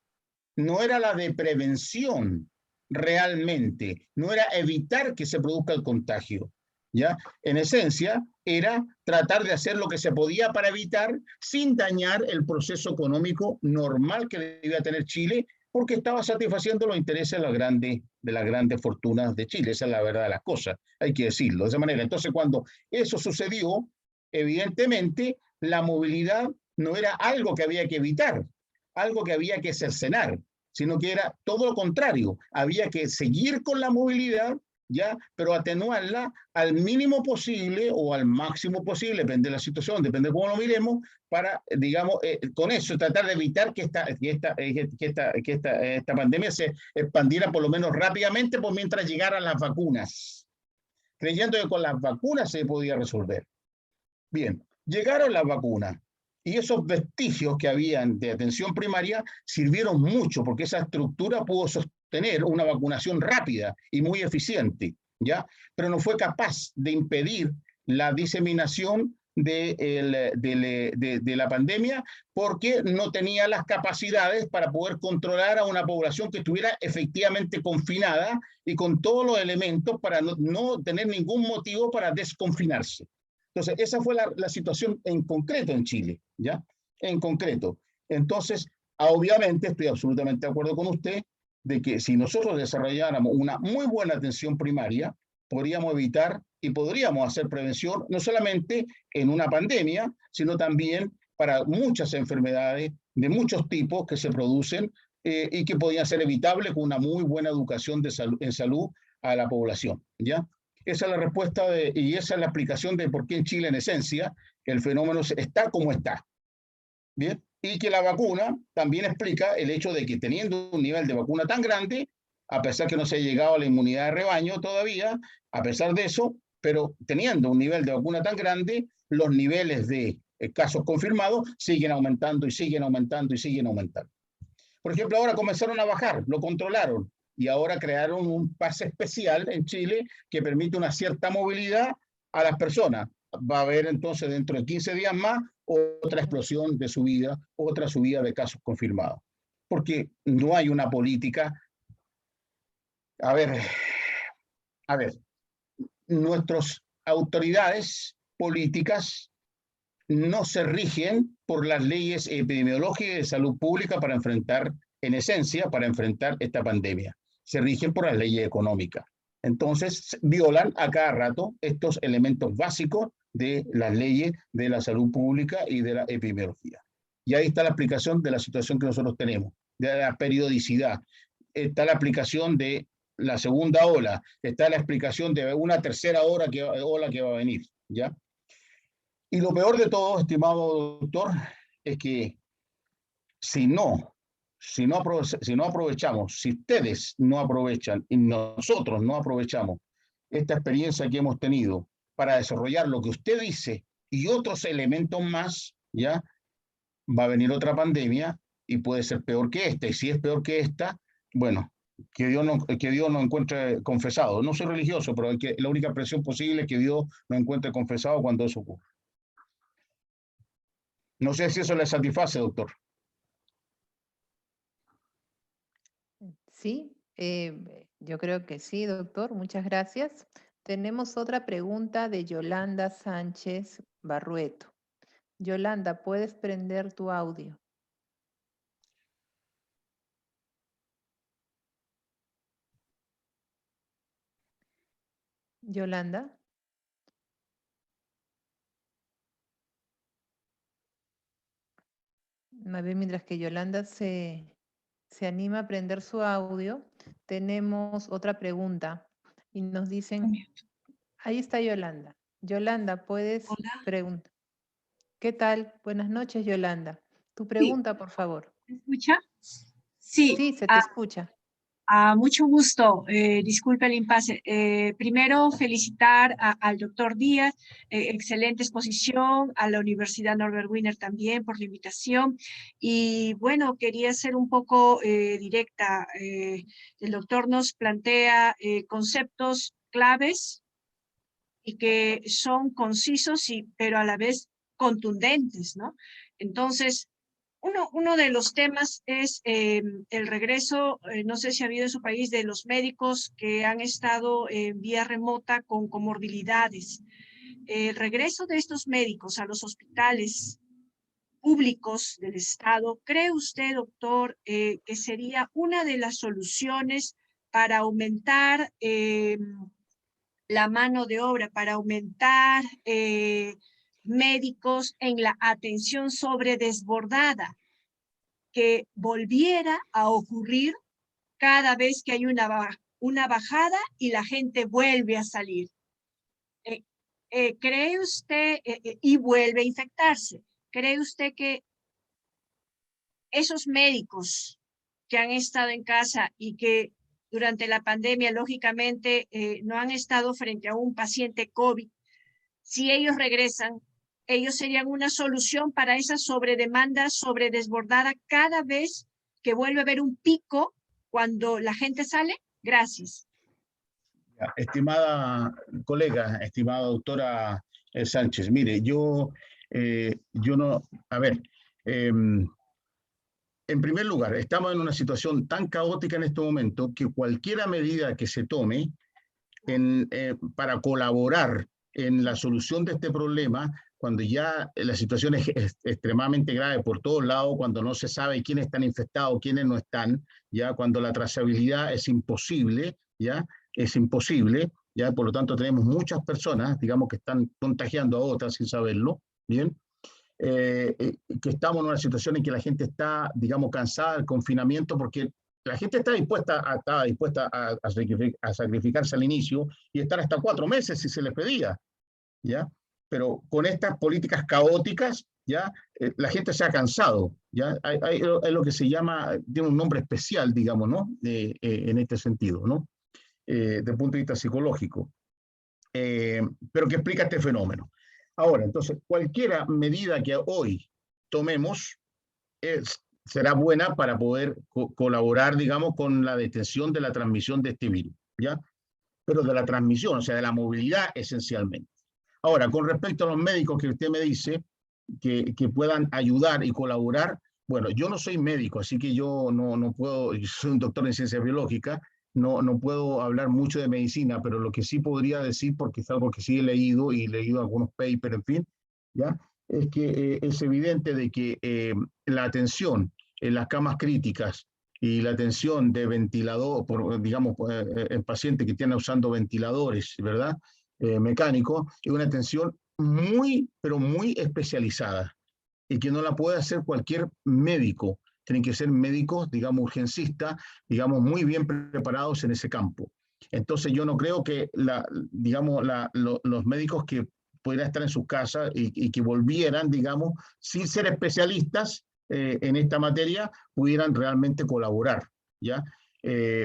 no era la de prevención realmente, no era evitar que se produzca el contagio, ¿ya? En esencia, era tratar de hacer lo que se podía para evitar sin dañar el proceso económico normal que debía tener Chile, porque estaba satisfaciendo los intereses de las grandes fortunas de Chile. Esa es la verdad de las cosas, hay que decirlo de esa manera. Entonces, cuando eso sucedió, evidentemente, la movilidad no era algo que había que evitar, algo que había que cercenar, sino que era todo lo contrario. Había que seguir con la movilidad, ¿ya? Pero atenuarla al mínimo posible o al máximo posible, depende de la situación, depende de cómo lo miremos, para, digamos, con eso tratar de evitar que esta pandemia se expandiera por lo menos rápidamente por mientras llegaran las vacunas, creyendo que con las vacunas se podía resolver. Bien, llegaron las vacunas y esos vestigios que habían de atención primaria sirvieron mucho porque esa estructura pudo sostener una vacunación rápida y muy eficiente, ¿ya? Pero no fue capaz de impedir la diseminación de la pandemia porque no tenía las capacidades para poder controlar a una población que estuviera efectivamente confinada y con todos los elementos para no tener ningún motivo para desconfinarse. Entonces, esa fue la situación en concreto en Chile, ¿ya? En concreto. Entonces, obviamente, estoy absolutamente de acuerdo con usted de que si nosotros desarrolláramos una muy buena atención primaria, podríamos evitar y podríamos hacer prevención, no solamente en una pandemia, sino también para muchas enfermedades de muchos tipos que se producen y que podían ser evitables con una muy buena educación en salud a la población, ¿ya? Esa es la respuesta y esa es la explicación de por qué en Chile, en esencia, el fenómeno está como está. ¿Bien? Y que la vacuna también explica el hecho de que teniendo un nivel de vacuna tan grande, a pesar que no se ha llegado a la inmunidad de rebaño todavía, a pesar de eso, pero teniendo un nivel de vacuna tan grande, los niveles de casos confirmados siguen aumentando y siguen aumentando y siguen aumentando. Por ejemplo, ahora comenzaron a bajar, lo controlaron y ahora crearon un pase especial en Chile que permite una cierta movilidad a las personas. Va a haber entonces dentro de 15 días más otra explosión de subida, otra subida de casos confirmados. Porque no hay una política. A ver, nuestras autoridades políticas no se rigen por las leyes epidemiológicas de salud pública para enfrentar, en esencia, para enfrentar esta pandemia. Se rigen por las leyes económicas. Entonces, violan a cada rato estos elementos básicos de las leyes de la salud pública y de la epidemiología. Y ahí está la explicación de la situación que nosotros tenemos, de la periodicidad. está la aplicación de la segunda ola, está la explicación de una tercera ola que va a venir, ¿ya? Y lo peor de todo, estimado doctor, es que si no aprovechamos, si ustedes no aprovechan y nosotros no aprovechamos esta experiencia que hemos tenido para desarrollar lo que usted dice y otros elementos más, ¿ya? Va a venir otra pandemia y puede ser peor que esta. Y si es peor que esta, bueno, que Dios nos encuentre confesado. No soy religioso, pero la única expresión posible es que Dios nos encuentre confesado cuando eso ocurra. No sé si eso le satisface, doctor. Sí, yo creo que sí, doctor. Muchas gracias. Tenemos otra pregunta de Yolanda Sánchez Barrueto. Yolanda, ¿puedes prender tu audio? Yolanda. A ver, mientras que Yolanda se anima a prender su audio, tenemos otra pregunta y nos dicen, ahí está Yolanda. Yolanda, ¿puedes preguntar? ¿Qué tal? Buenas noches, Yolanda. Tu pregunta, por favor. ¿Me escucha? Sí. Sí, se te escucha. Mucho gusto. Disculpe el impasse. Primero, felicitar al doctor Díaz. Excelente exposición. A la Universidad Norbert Wiener también por la invitación. Y bueno, quería ser un poco directa. El doctor nos plantea conceptos claves y que son concisos, pero a la vez contundentes, ¿no? Entonces, uno de los temas es el regreso, no sé si ha habido en su país, de los médicos que han estado en vía remota con comorbilidades. El regreso de estos médicos a los hospitales públicos del Estado, ¿cree usted, doctor, que sería una de las soluciones para aumentar la mano de obra, para aumentar médicos en la atención sobredesbordada, que volviera a ocurrir cada vez que hay una bajada y la gente vuelve a salir? ¿Cree usted, y vuelve a infectarse, cree usted que esos médicos que han estado en casa y que durante la pandemia, lógicamente, no han estado frente a un paciente COVID, si ellos regresan, ellos serían una solución para esa sobredemanda, sobredesbordada cada vez que vuelve a haber un pico cuando la gente sale? Gracias. Estimada colega, estimada doctora Sánchez, mire, yo no, a ver, en primer lugar, estamos en una situación tan caótica en este momento que cualquier medida que se tome para colaborar en la solución de este problema, cuando ya la situación es extremadamente grave por todos lados, cuando no se sabe quiénes están infectados, quiénes no están, ya cuando la trazabilidad es imposible, ya es imposible, ya por lo tanto tenemos muchas personas, digamos, que están contagiando a otras sin saberlo, ¿bien? Que estamos en una situación en que la gente está, digamos, cansada del confinamiento porque la gente está dispuesta a sacrificarse al inicio y estar hasta 4 meses si se les pedía, ¿ya? Pero con estas políticas caóticas, ¿ya? La gente se ha cansado, ¿ya? Es lo que se llama, tiene un nombre especial, digamos, ¿no? En este sentido, ¿no? Desde el punto de vista psicológico. Pero que explica este fenómeno. Ahora, entonces, cualquier medida que hoy tomemos será buena para poder colaborar, digamos, con la detención de la transmisión de este virus, ¿ya? Pero de la transmisión, o sea, de la movilidad esencialmente. Ahora, con respecto a los médicos que usted me dice que puedan ayudar y colaborar, bueno, yo no soy médico, así que yo no puedo, yo soy un doctor en ciencia biológica, no puedo hablar mucho de medicina, pero lo que sí podría decir, porque es algo que sí he leído algunos papers, en fin, ¿ya? Es que es evidente de que la atención en las camas críticas y la atención de ventilador, digamos, en pacientes que están usando ventiladores, ¿verdad? Mecánicos, es una atención muy, pero muy especializada y que no la puede hacer cualquier médico tienen que ser médicos, digamos, urgencistas, digamos, muy bien preparados en ese campo. Entonces yo no creo que, los médicos que pudieran estar en sus casas y que volvieran, digamos, sin ser especialistas en esta materia, pudieran realmente colaborar, ¿ya?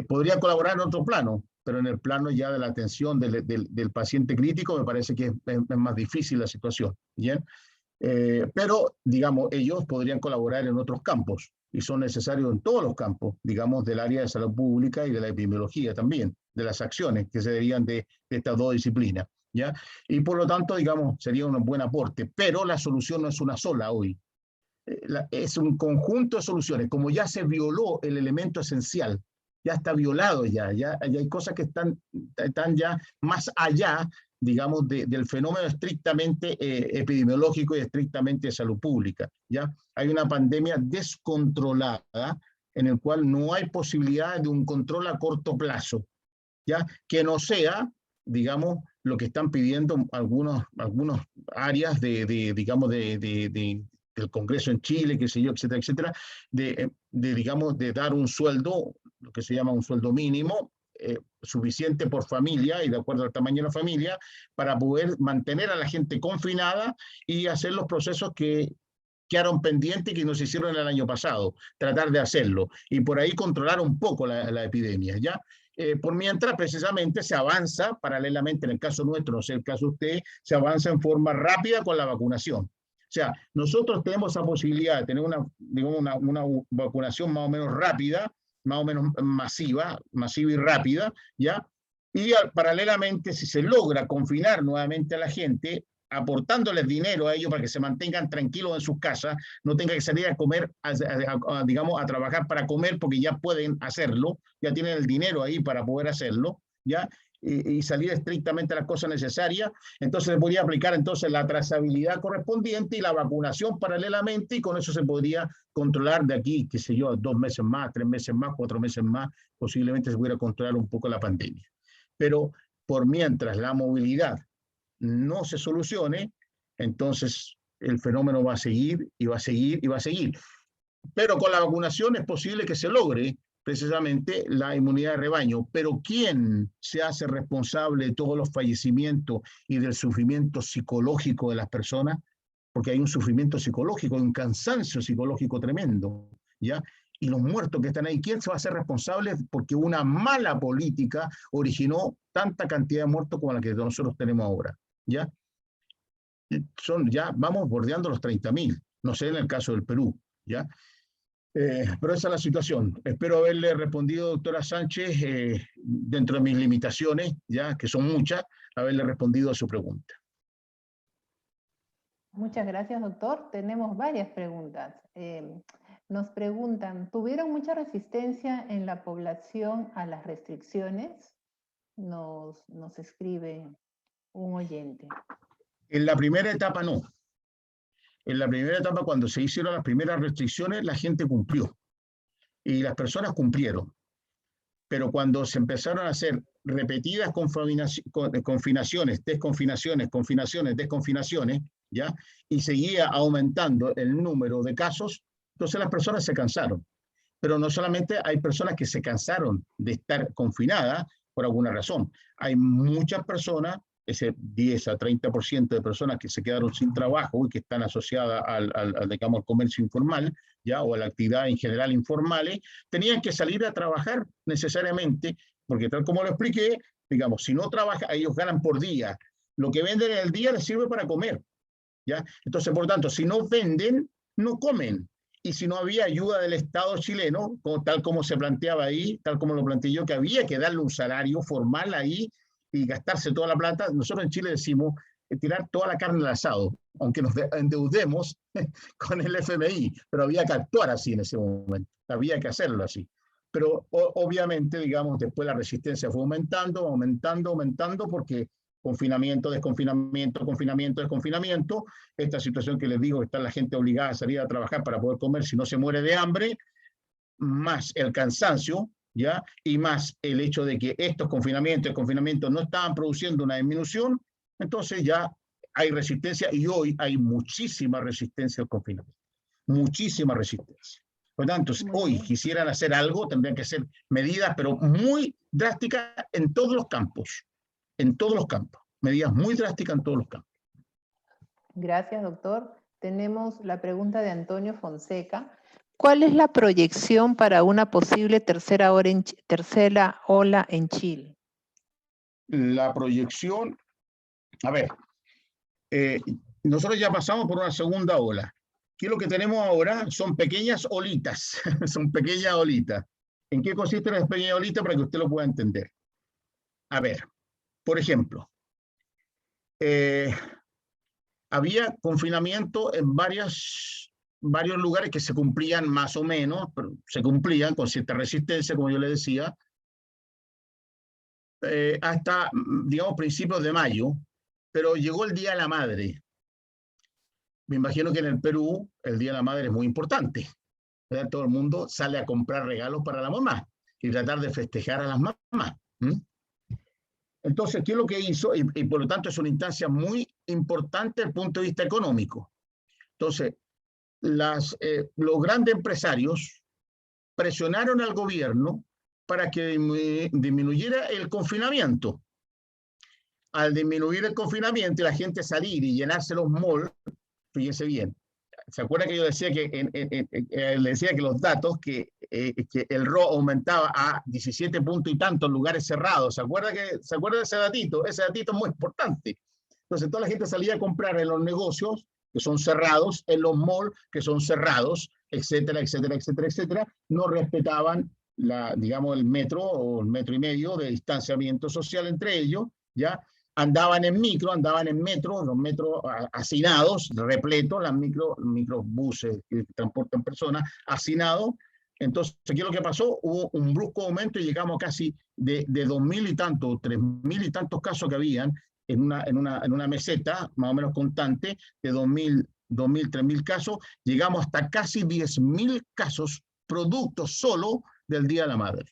Podría colaborar en otro plano, pero en el plano ya de la atención del paciente crítico me parece que es más difícil la situación, ¿bien? Pero, digamos, ellos podrían colaborar en otros campos y son necesarios en todos los campos, digamos, del área de salud pública y de la epidemiología también, de las acciones que se derivan de estas dos disciplinas, ¿ya? Y por lo tanto, digamos, sería un buen aporte, pero la solución no es una sola hoy. Es un conjunto de soluciones. Como ya se violó el elemento esencial, ya está violado ya hay cosas que están ya más allá, digamos, del fenómeno estrictamente epidemiológico y estrictamente de salud pública, ¿ya? Hay una pandemia descontrolada en el cual no hay posibilidad de un control a corto plazo, ¿ya? Que no sea, digamos, lo que están pidiendo algunos áreas digamos, del Congreso en Chile, qué sé yo, etcétera, etcétera, digamos, de dar un sueldo, lo que se llama un sueldo mínimo, suficiente por familia y de acuerdo al tamaño de la familia, para poder mantener a la gente confinada y hacer los procesos que quedaron pendientes y que no se hicieron el año pasado, tratar de hacerlo, y por ahí controlar un poco la epidemia, ¿ya? Por mientras, precisamente, se avanza, paralelamente, en el caso nuestro, no sé el caso de usted, se avanza en forma rápida con la vacunación. O sea, nosotros tenemos esa posibilidad de tener una vacunación más o menos rápida, más o menos masiva y rápida, ¿ya? Y paralelamente, si se logra confinar nuevamente a la gente, aportándoles dinero a ellos para que se mantengan tranquilos en sus casas, no tengan que salir a comer, digamos, a trabajar para comer, porque ya pueden hacerlo, ya tienen el dinero ahí para poder hacerlo, ¿ya? Y salir estrictamente a las cosas necesarias. Entonces se podría aplicar entonces la trazabilidad correspondiente y la vacunación paralelamente, y con eso se podría controlar de aquí, qué sé yo, 2 meses más, 3 meses más, 4 meses más, posiblemente se pudiera controlar un poco la pandemia. Pero por mientras la movilidad no se solucione, entonces el fenómeno va a seguir y va a seguir y va a seguir. Pero con la vacunación es posible que se logre precisamente la inmunidad de rebaño. Pero ¿quién se hace responsable de todos los fallecimientos y del sufrimiento psicológico de las personas? Porque hay un sufrimiento psicológico, un cansancio psicológico tremendo, ¿ya? Y los muertos que están ahí, ¿quién se va a hacer responsable? Porque una mala política originó tanta cantidad de muertos como la que nosotros tenemos ahora, ¿ya? Ya vamos bordeando los 30.000, no sé en el caso del Perú, ¿ya? Pero esa es la situación. Espero haberle respondido, doctora Sánchez, dentro de mis limitaciones, ya que son muchas, haberle respondido a su pregunta. Muchas gracias, doctor. Tenemos varias preguntas. Nos preguntan, ¿tuvieron mucha resistencia en la población a las restricciones? Nos escribe un oyente. En la primera etapa no. En la primera etapa, cuando se hicieron las primeras restricciones, la gente cumplió y las personas cumplieron. Pero cuando se empezaron a hacer repetidas confinaciones, desconfinaciones, ¿ya? Y seguía aumentando el número de casos, entonces las personas se cansaron. Pero no solamente hay personas que se cansaron de estar confinadas por alguna razón. Hay muchas personas, ese 10 a 30% de personas que se quedaron sin trabajo y que están asociadas digamos, al comercio informal, ¿ya? O a la actividad en general informales, tenían que salir a trabajar necesariamente, porque tal como lo expliqué, digamos, si no trabajan, ellos ganan por día. Lo que venden en el día les sirve para comer, ¿ya? Entonces, por lo tanto, si no venden, no comen. Y si no había ayuda del Estado chileno, tal como se planteaba ahí, tal como lo planteé yo, que había que darle un salario formal ahí y gastarse toda la plata, nosotros en Chile decimos tirar toda la carne al asado, aunque nos endeudemos con el FMI, pero había que actuar así en ese momento, había que hacerlo así. Pero obviamente, digamos, después la resistencia fue aumentando, porque confinamiento, desconfinamiento, esta situación que les digo, que está la gente obligada a salir a trabajar para poder comer si no se muere de hambre, más el cansancio, ¿ya? Y más el hecho de que estos confinamientos no estaban produciendo una disminución, entonces ya hay resistencia, y hoy hay muchísima resistencia al confinamiento. Muchísima resistencia. Por lo tanto, si hoy quisieran hacer algo, tendrían que ser medidas, pero muy drásticas en todos los campos. En todos los campos. Medidas muy drásticas en todos los campos. Gracias, doctor. Tenemos la pregunta de Antonio Fonseca. ¿Cuál es la proyección para una posible tercera ola en Chile? La proyección, a ver, nosotros ya pasamos por una segunda ola. ¿Qué es lo que tenemos ahora? Son pequeñas olitas, son pequeñas olitas. ¿En qué consisten las pequeñas olitas para que usted lo pueda entender? A ver, por ejemplo, había confinamiento en varios lugares que se cumplían más o menos, pero se cumplían con cierta resistencia, como yo le decía, hasta, digamos, principios de mayo, pero llegó el Día de la Madre. Me imagino que en el Perú el Día de la Madre es muy importante, ¿verdad? Todo el mundo sale a comprar regalos para la mamá y tratar de festejar a las mamás. Entonces, ¿qué es lo que hizo? Y por lo tanto es una instancia muy importante desde el punto de vista económico. Entonces, los grandes empresarios presionaron al gobierno para que disminuyera el confinamiento. Al disminuir el confinamiento y la gente salir y llenarse los malls, fíjense bien, ¿se acuerda que yo decía que los datos, que el RO aumentaba a 17 puntos y tantos lugares cerrados? ¿Se acuerda de ese datito? Ese datito es muy importante. Entonces toda la gente salía a comprar en los negocios que son cerrados, en los malls que son cerrados, etcétera, etcétera, etcétera, etcétera. No respetaban digamos, el metro o el metro y medio de distanciamiento social entre ellos, ¿ya? Andaban en metro, los metros hacinados, repletos, los microbuses que transportan personas, hacinados. Entonces, ¿qué es lo que pasó? Hubo un brusco aumento y llegamos casi de 2.000 y tantos, 3.000 y tantos casos que habían en una meseta, más o menos constante, de 2.000, 3.000 casos, llegamos hasta casi 10.000 casos, producto solo del Día de la Madre.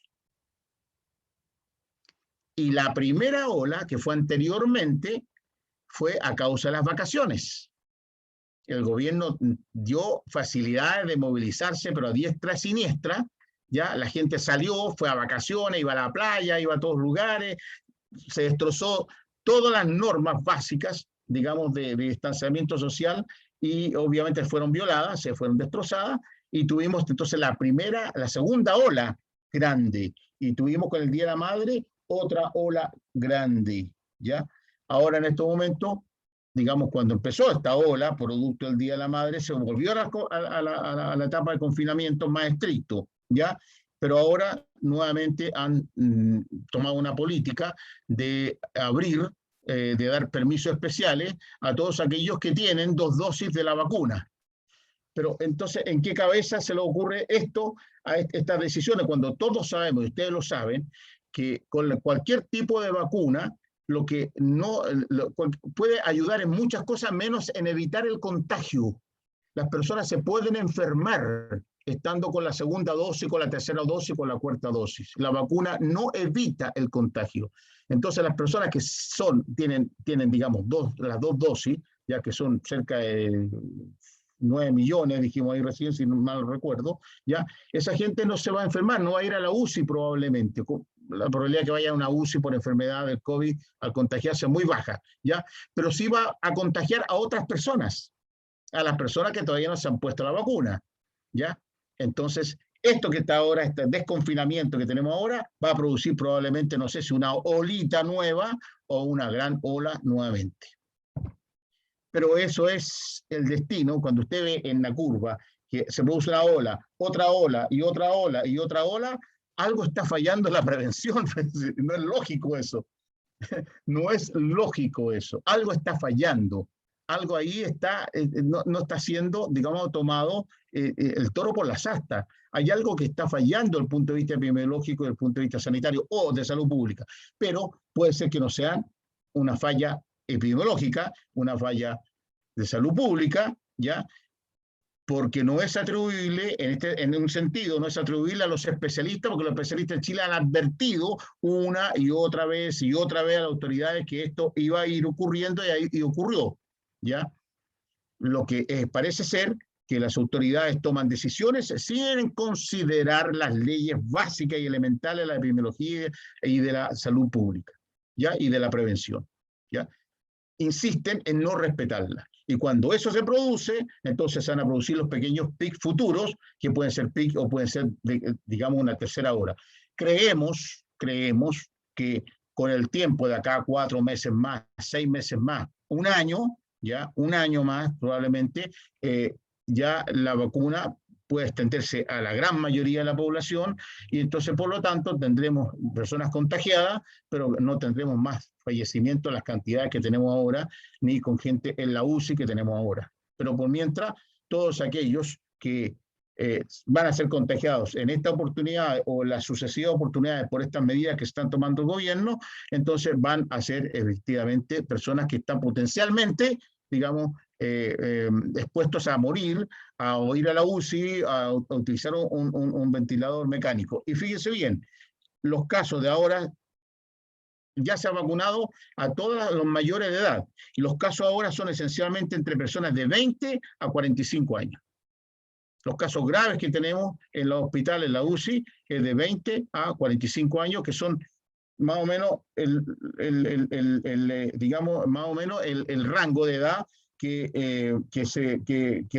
Y la primera ola, que fue anteriormente, fue a causa de las vacaciones. El gobierno dio facilidades de movilizarse, pero a diestra y siniestra, ya la gente salió, fue a vacaciones, iba a la playa, iba a todos lugares, se destrozó todas las normas básicas, digamos, de distanciamiento social, y obviamente fueron violadas, se fueron destrozadas, y tuvimos entonces la segunda ola grande, y tuvimos con el Día de la Madre otra ola grande, ¿ya? Ahora en estos momentos, digamos, cuando empezó esta ola, producto del Día de la Madre, se volvió a la etapa de confinamiento más estricto, ¿ya? Pero ahora nuevamente han tomado una política de abrir, de dar permisos especiales a todos aquellos que tienen 2 dosis de la vacuna. Pero entonces, ¿en qué cabeza se le ocurre estas decisiones? Cuando todos sabemos, y ustedes lo saben, que con cualquier tipo de vacuna, lo que puede ayudar en muchas cosas, menos en evitar el contagio. Las personas se pueden enfermar estando con la segunda dosis, con la tercera dosis, con la cuarta dosis. La vacuna no evita el contagio. Entonces, las personas que tienen digamos, las 2 dosis, ya que son cerca de 9 millones, dijimos ahí recién, si no mal recuerdo, ya, esa gente no se va a enfermar, no va a ir a la UCI probablemente. La probabilidad de que vaya a una UCI por enfermedad del COVID al contagiarse es muy baja, ¿ya? Pero sí va a contagiar a otras personas, a las personas que todavía no se han puesto la vacuna, ¿ya? Entonces, esto que está ahora, este desconfinamiento que tenemos ahora, va a producir probablemente, no sé si una olita nueva o una gran ola nuevamente. Pero eso es el destino. Cuando usted ve en la curva que se produce una ola, otra ola y otra ola y otra ola, algo está fallando en la prevención. No es lógico eso. No es lógico eso. Algo está fallando. Algo ahí está, no está siendo, digamos, tomado el toro por las astas. Hay algo que está fallando desde el punto de vista epidemiológico, desde el punto de vista sanitario o de salud pública. Pero puede ser que no sea una falla epidemiológica, una falla de salud pública, ¿ya? Porque no es atribuible, en un sentido, no es atribuible a los especialistas, porque los especialistas en Chile han advertido una y otra vez a las autoridades que esto iba a ir ocurriendo y ocurrió, ¿ya? Lo que parece ser que las autoridades toman decisiones sin considerar las leyes básicas y elementales de la epidemiología y de la salud pública, ¿ya? Y de la prevención, ¿ya? Insisten en no respetarla. Y cuando eso se produce, entonces se van a producir los pequeños pics futuros, que pueden ser pics o pueden ser, digamos, una tercera ola. Creemos que con el tiempo de acá 4 meses más, 6 meses más, un año, ya, un año más probablemente, ya la vacuna puede extenderse a la gran mayoría de la población y entonces, por lo tanto, tendremos personas contagiadas, pero no tendremos más fallecimientos, las cantidades que tenemos ahora, ni con gente en la UCI que tenemos ahora. Pero por mientras, todos aquellos que van a ser contagiados en esta oportunidad o en las sucesivas oportunidades por estas medidas que están tomando el gobierno, entonces van a ser efectivamente personas que están potencialmente, digamos, expuestos a morir, a ir a la UCI, a utilizar un ventilador mecánico. Y fíjense bien, los casos de ahora, ya se ha vacunado a todos los mayores de edad, y los casos ahora son esencialmente entre personas de 20 a 45 años. Los casos graves que tenemos en los hospitales, en la UCI, es de 20 a 45 años, que son más o menos digamos, más o menos el rango de edad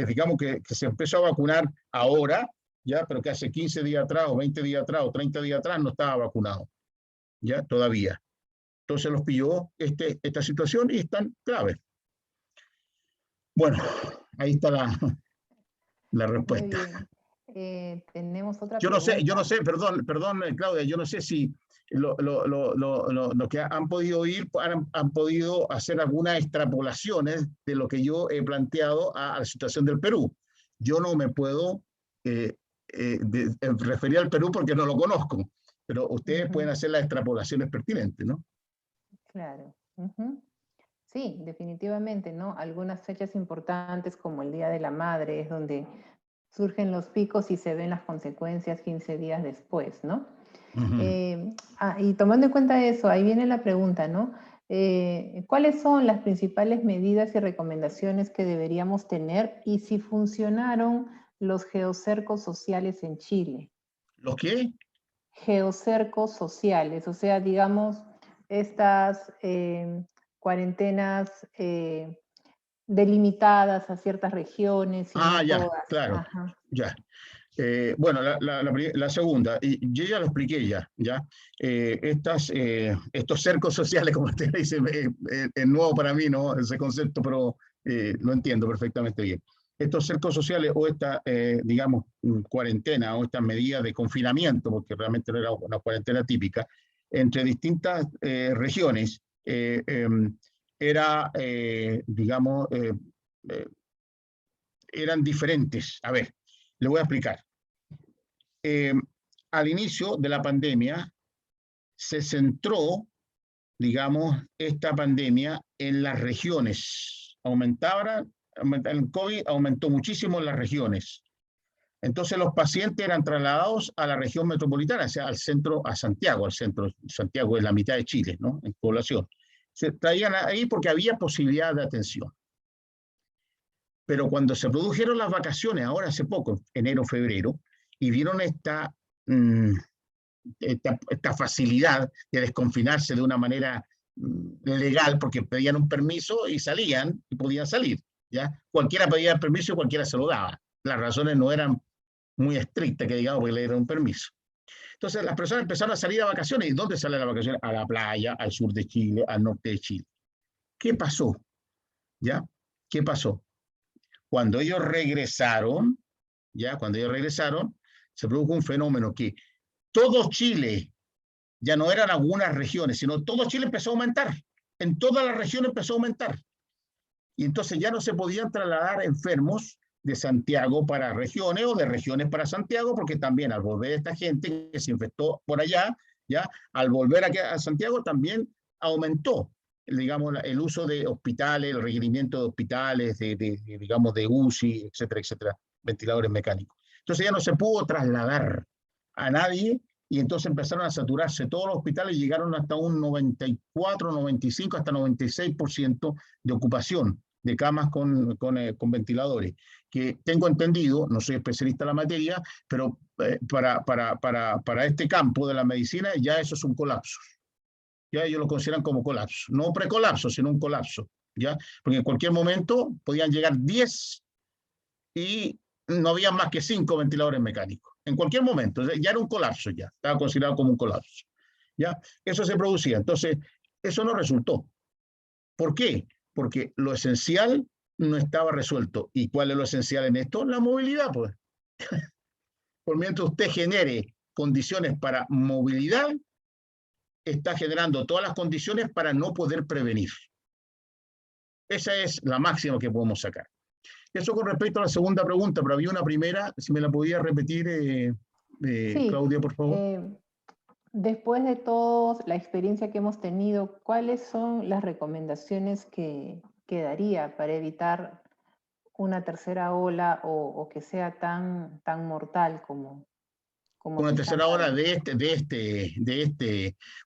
digamos que se empezó a vacunar ahora, ya, pero que hace 15 días atrás, o 20 días atrás, o 30 días atrás no estaba vacunado, ya, todavía. Entonces los pilló esta situación y están graves. Bueno, ahí está la respuesta. Muy bien. Tenemos otra yo pregunta. no sé, perdón, Claudia, yo no sé si lo que han podido oír, han podido hacer algunas extrapolaciones de lo que yo he planteado a la situación del Perú. Yo no me puedo referir al Perú porque no lo conozco, pero ustedes pueden hacer las extrapolaciones pertinentes, ¿no? Claro. Sí, definitivamente, ¿no? Algunas fechas importantes como el Día de la Madre es donde surgen los picos y se ven las consecuencias 15 días después, ¿no? Y tomando en cuenta eso, ahí viene la pregunta, ¿no? ¿Cuáles son las principales medidas y recomendaciones que deberíamos tener y si funcionaron los geocercos sociales en Chile? ¿Los qué? Geocercos sociales, o sea, digamos, estas cuarentenas delimitadas a ciertas regiones y no ya, todas. claro, ya. Bueno, la segunda, y yo ya lo expliqué ya. Estos cercos sociales, como usted dice, es nuevo para mí, ¿no? Ese concepto, pero lo entiendo perfectamente bien. Estos cercos sociales o esta, digamos, cuarentena o estas medidas de confinamiento, porque realmente no era una cuarentena típica, entre distintas regiones, digamos, eran diferentes. A ver, le voy a explicar. Al inicio de la pandemia se centró, digamos, esta pandemia en las regiones. El COVID aumentó muchísimo en las regiones. Entonces los pacientes eran trasladados a la región metropolitana, o sea, al centro, a Santiago. Santiago es la mitad de Chile, ¿no? En población. Se traían ahí porque había posibilidad de atención. Pero cuando se produjeron las vacaciones, ahora hace poco, enero, febrero, y vieron esta facilidad de desconfinarse de una manera legal, porque pedían un permiso y salían, y podían salir, ¿ya? Cualquiera pedía el permiso y cualquiera se lo daba. Las razones no eran muy estrictas, que digamos, porque le dieron un permiso. Entonces las personas empezaron a salir a vacaciones. ¿Y dónde salen las vacaciones? A la playa, al sur de Chile, al norte de Chile. ¿Qué pasó? ¿Ya? ¿Qué pasó? Cuando ellos regresaron, se produjo un fenómeno que todo Chile, ya no eran algunas regiones, sino todo Chile empezó a aumentar. En toda la región empezó a aumentar. Y entonces ya no se podían trasladar enfermos de Santiago para regiones o de regiones para Santiago, porque también al volver esta gente que se infectó por allá, ya al volver aquí a Santiago también aumentó, digamos, el uso de hospitales, el requerimiento de hospitales, digamos, de UCI, etcétera, etcétera, ventiladores mecánicos. Entonces ya no se pudo trasladar a nadie y entonces empezaron a saturarse todos los hospitales y llegaron hasta un 94, 95, hasta 96% de ocupación de camas con ventiladores, que tengo entendido, no soy especialista en la materia, pero para este campo de la medicina ya eso es un colapso. Ya ellos lo consideran como colapso, no precolapso, sino un colapso, ¿ya? Porque en cualquier momento podían llegar 10 y no había más que 5 ventiladores mecánicos. En cualquier momento, ya era un colapso, ya estaba considerado como un colapso. ¿Ya? Eso se producía. Entonces, eso no resultó. ¿Por qué? Porque lo esencial no estaba resuelto. ¿Y cuál es lo esencial en esto? La movilidad, pues. Por mientras usted genere condiciones para movilidad, está generando todas las condiciones para no poder prevenir. Esa es la máxima que podemos sacar. Eso con respecto a la segunda pregunta, pero había una primera, si me la podía repetir, Sí, Claudia, por favor. Después de toda la experiencia que hemos tenido, ¿cuáles son las recomendaciones que daría para evitar una tercera ola o que sea tan mortal como Una se está tercera ola hablando?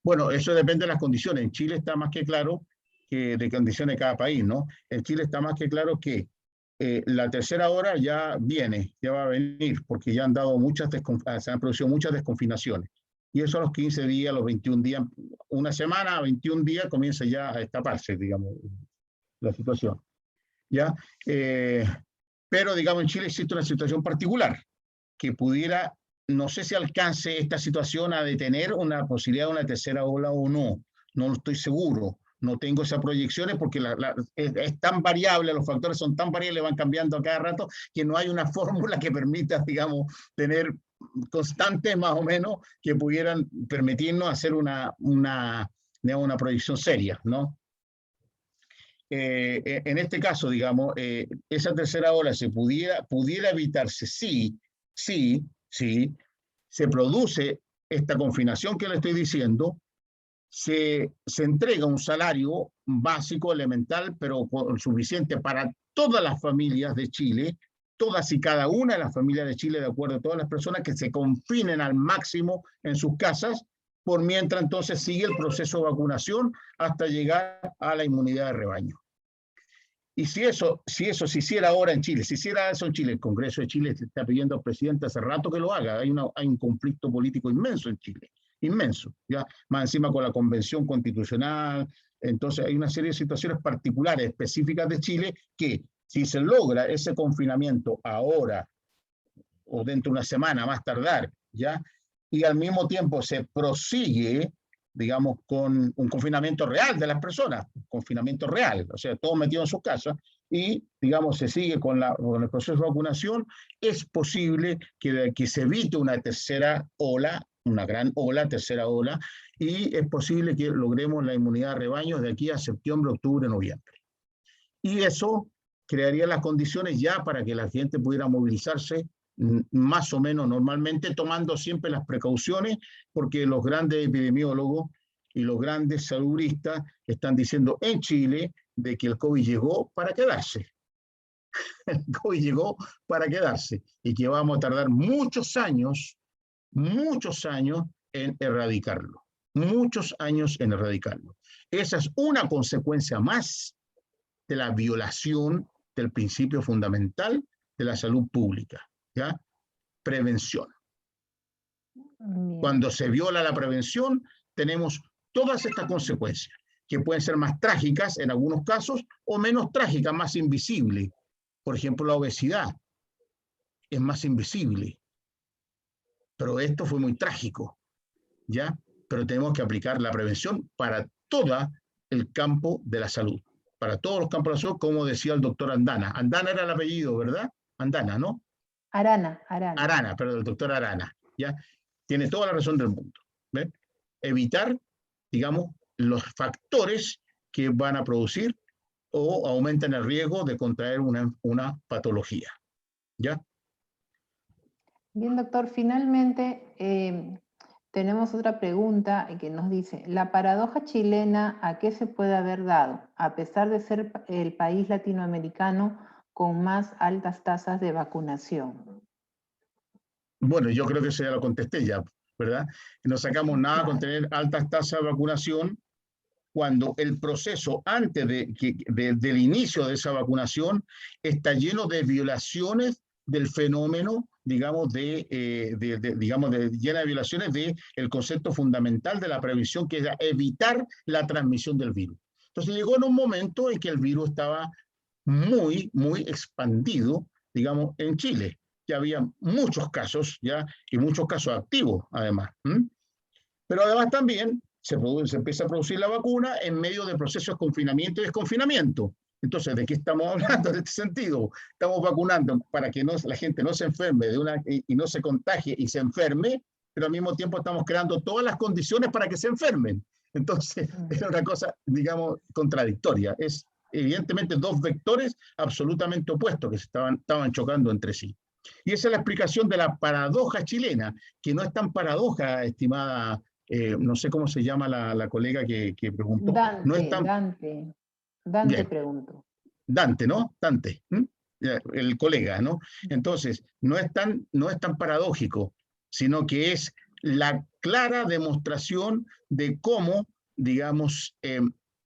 Bueno, eso depende de las condiciones. En Chile está más que claro que de condiciones de cada país, ¿no? En Chile está más que claro que la tercera ola ya viene, ya va a venir, porque ya han dado se han producido muchas desconfinaciones. Y eso a los 15 días, los 21 días, una semana, 21 días, comienza ya a destaparse, digamos, la situación. ¿Ya? Pero, digamos, en Chile existe una situación particular que pudiera, no sé si alcance esta situación a detener una posibilidad de una tercera ola o no. No lo estoy seguro. No tengo esas proyecciones porque es tan variable, los factores son tan variables, van cambiando a cada rato, que no hay una fórmula que permita, digamos, tener constantes más o menos que pudieran permitirnos hacer una proyección seria, ¿no? En este caso, digamos, esa tercera ola se pudiera evitarse si se produce esta confinación que le estoy diciendo, se entrega un salario básico, elemental, pero suficiente para todas las familias de Chile, todas y cada una de las familias de Chile, de acuerdo a todas las personas que se confinen al máximo en sus casas, por mientras entonces sigue el proceso de vacunación hasta llegar a la inmunidad de rebaño. Y si eso se hiciera ahora en Chile, si hiciera eso en Chile, el Congreso de Chile está pidiendo al presidente hace rato que lo haga, hay un conflicto político inmenso en Chile, inmenso, ya más encima con la Convención Constitucional, entonces hay una serie de situaciones particulares, específicas de Chile, que si se logra ese confinamiento ahora, o dentro de una semana más tardar, ya, y al mismo tiempo se prosigue, digamos, con un confinamiento real de las personas, confinamiento real, o sea, todos metidos en sus casas, y, digamos, se sigue con el proceso de vacunación, es posible que se evite una tercera ola, una gran ola, tercera ola, y es posible que logremos la inmunidad de rebaño de aquí a septiembre, octubre, noviembre. Y eso crearía las condiciones ya para que la gente pudiera movilizarse más o menos normalmente, tomando siempre las precauciones, porque los grandes epidemiólogos y los grandes saludistas están diciendo en Chile de que el COVID llegó para quedarse. El COVID llegó para quedarse y que vamos a tardar muchos años en erradicarlo. Muchos años en erradicarlo. Esa es una consecuencia más de la violación del principio fundamental de la salud pública. ¿Ya? Prevención. Bien. Cuando se viola la prevención, tenemos todas estas consecuencias, que pueden ser más trágicas en algunos casos o menos trágicas, más invisibles. Por ejemplo, la obesidad es más invisible, pero esto fue muy trágico, ¿ya? Pero tenemos que aplicar la prevención para todo el campo de la salud, para todos los campos de la salud, como decía el doctor Andana. Andana era el apellido, ¿verdad? Andana, ¿no? Arana. Arana, perdón, el doctor Arana, ¿ya? Tiene toda la razón del mundo. ¿Ven? Evitar, digamos, los factores que van a producir o aumentan el riesgo de contraer una patología. ¿Ya? Bien, doctor, finalmente tenemos otra pregunta que nos dice, ¿la paradoja chilena a qué se puede haber dado, a pesar de ser el país latinoamericano con más altas tasas de vacunación? Bueno, yo creo que eso ya lo contesté ya, ¿verdad? No sacamos nada con tener altas tasas de vacunación cuando el proceso antes del inicio de esa vacunación está lleno de violaciones del fenómeno, digamos, llena de violaciones del concepto fundamental de la prevención, que es evitar la transmisión del virus. Entonces llegó en un momento en que el virus estaba muy, muy expandido, digamos, en Chile. Ya había muchos casos, ya, y muchos casos activos, además. Pero además también se empieza a producir la vacuna en medio de procesos de confinamiento y desconfinamiento. Entonces, ¿de qué estamos hablando en este sentido? Estamos vacunando para que la gente no se enferme y no se contagie y se enferme, pero al mismo tiempo estamos creando todas las condiciones para que se enfermen. Entonces, es una cosa, digamos, contradictoria. Es evidentemente dos vectores absolutamente opuestos que estaban chocando entre sí. Y esa es la explicación de la paradoja chilena, que no es tan paradoja, estimada, no sé cómo se llama la colega que preguntó. Dante, No es tan... Dante preguntó. Dante, ¿no? Dante, el colega, ¿no? Entonces, no es tan paradójico, sino que es la clara demostración de cómo, digamos,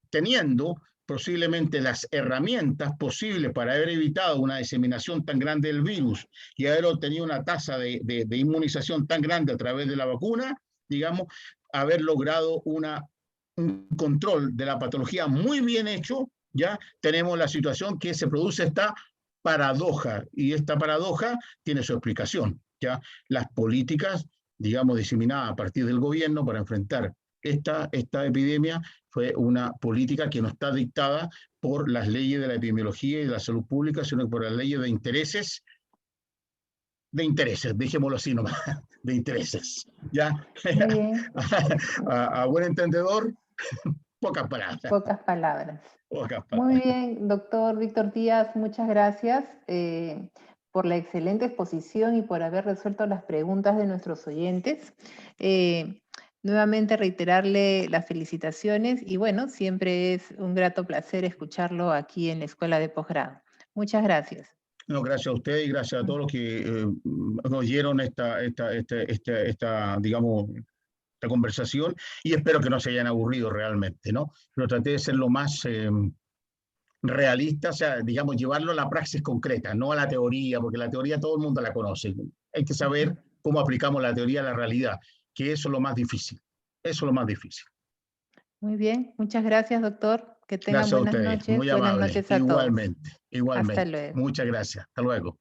teniendo posiblemente las herramientas posibles para haber evitado una diseminación tan grande del virus y haber obtenido una tasa de inmunización tan grande a través de la vacuna, digamos, haber logrado un control de la patología muy bien hecho, ya tenemos la situación que se produce esta paradoja, y esta paradoja tiene su explicación, ya las políticas, digamos, diseminadas a partir del gobierno para enfrentar esta epidemia fue una política que no está dictada por las leyes de la epidemiología y de la salud pública, sino por las leyes de intereses, dejémoslo así nomás, de intereses, ¿ya? Muy bien. A buen entendedor, pocas palabras. Pocas palabras. Pocas palabras. Muy bien, doctor Víctor Díaz, muchas gracias por la excelente exposición y por haber resuelto las preguntas de nuestros oyentes. Nuevamente reiterarle las felicitaciones y bueno, siempre es un grato placer escucharlo aquí en la Escuela de Posgrado. Muchas gracias. No, gracias a usted y gracias a todos los que oyeron esta, digamos, esta conversación, y espero que no se hayan aburrido realmente, ¿no? Pero traté de ser lo más realista, o sea, digamos, llevarlo a la praxis concreta, no a la teoría, porque la teoría todo el mundo la conoce. Hay que saber cómo aplicamos la teoría a la realidad, que eso es lo más difícil. Eso es lo más difícil. Muy bien, muchas gracias, doctor. Que tengan Gracias buenas a ustedes, noches. muy Buenas amable. noches a Igualmente, todos. igualmente. Hasta luego. Muchas gracias. Hasta luego.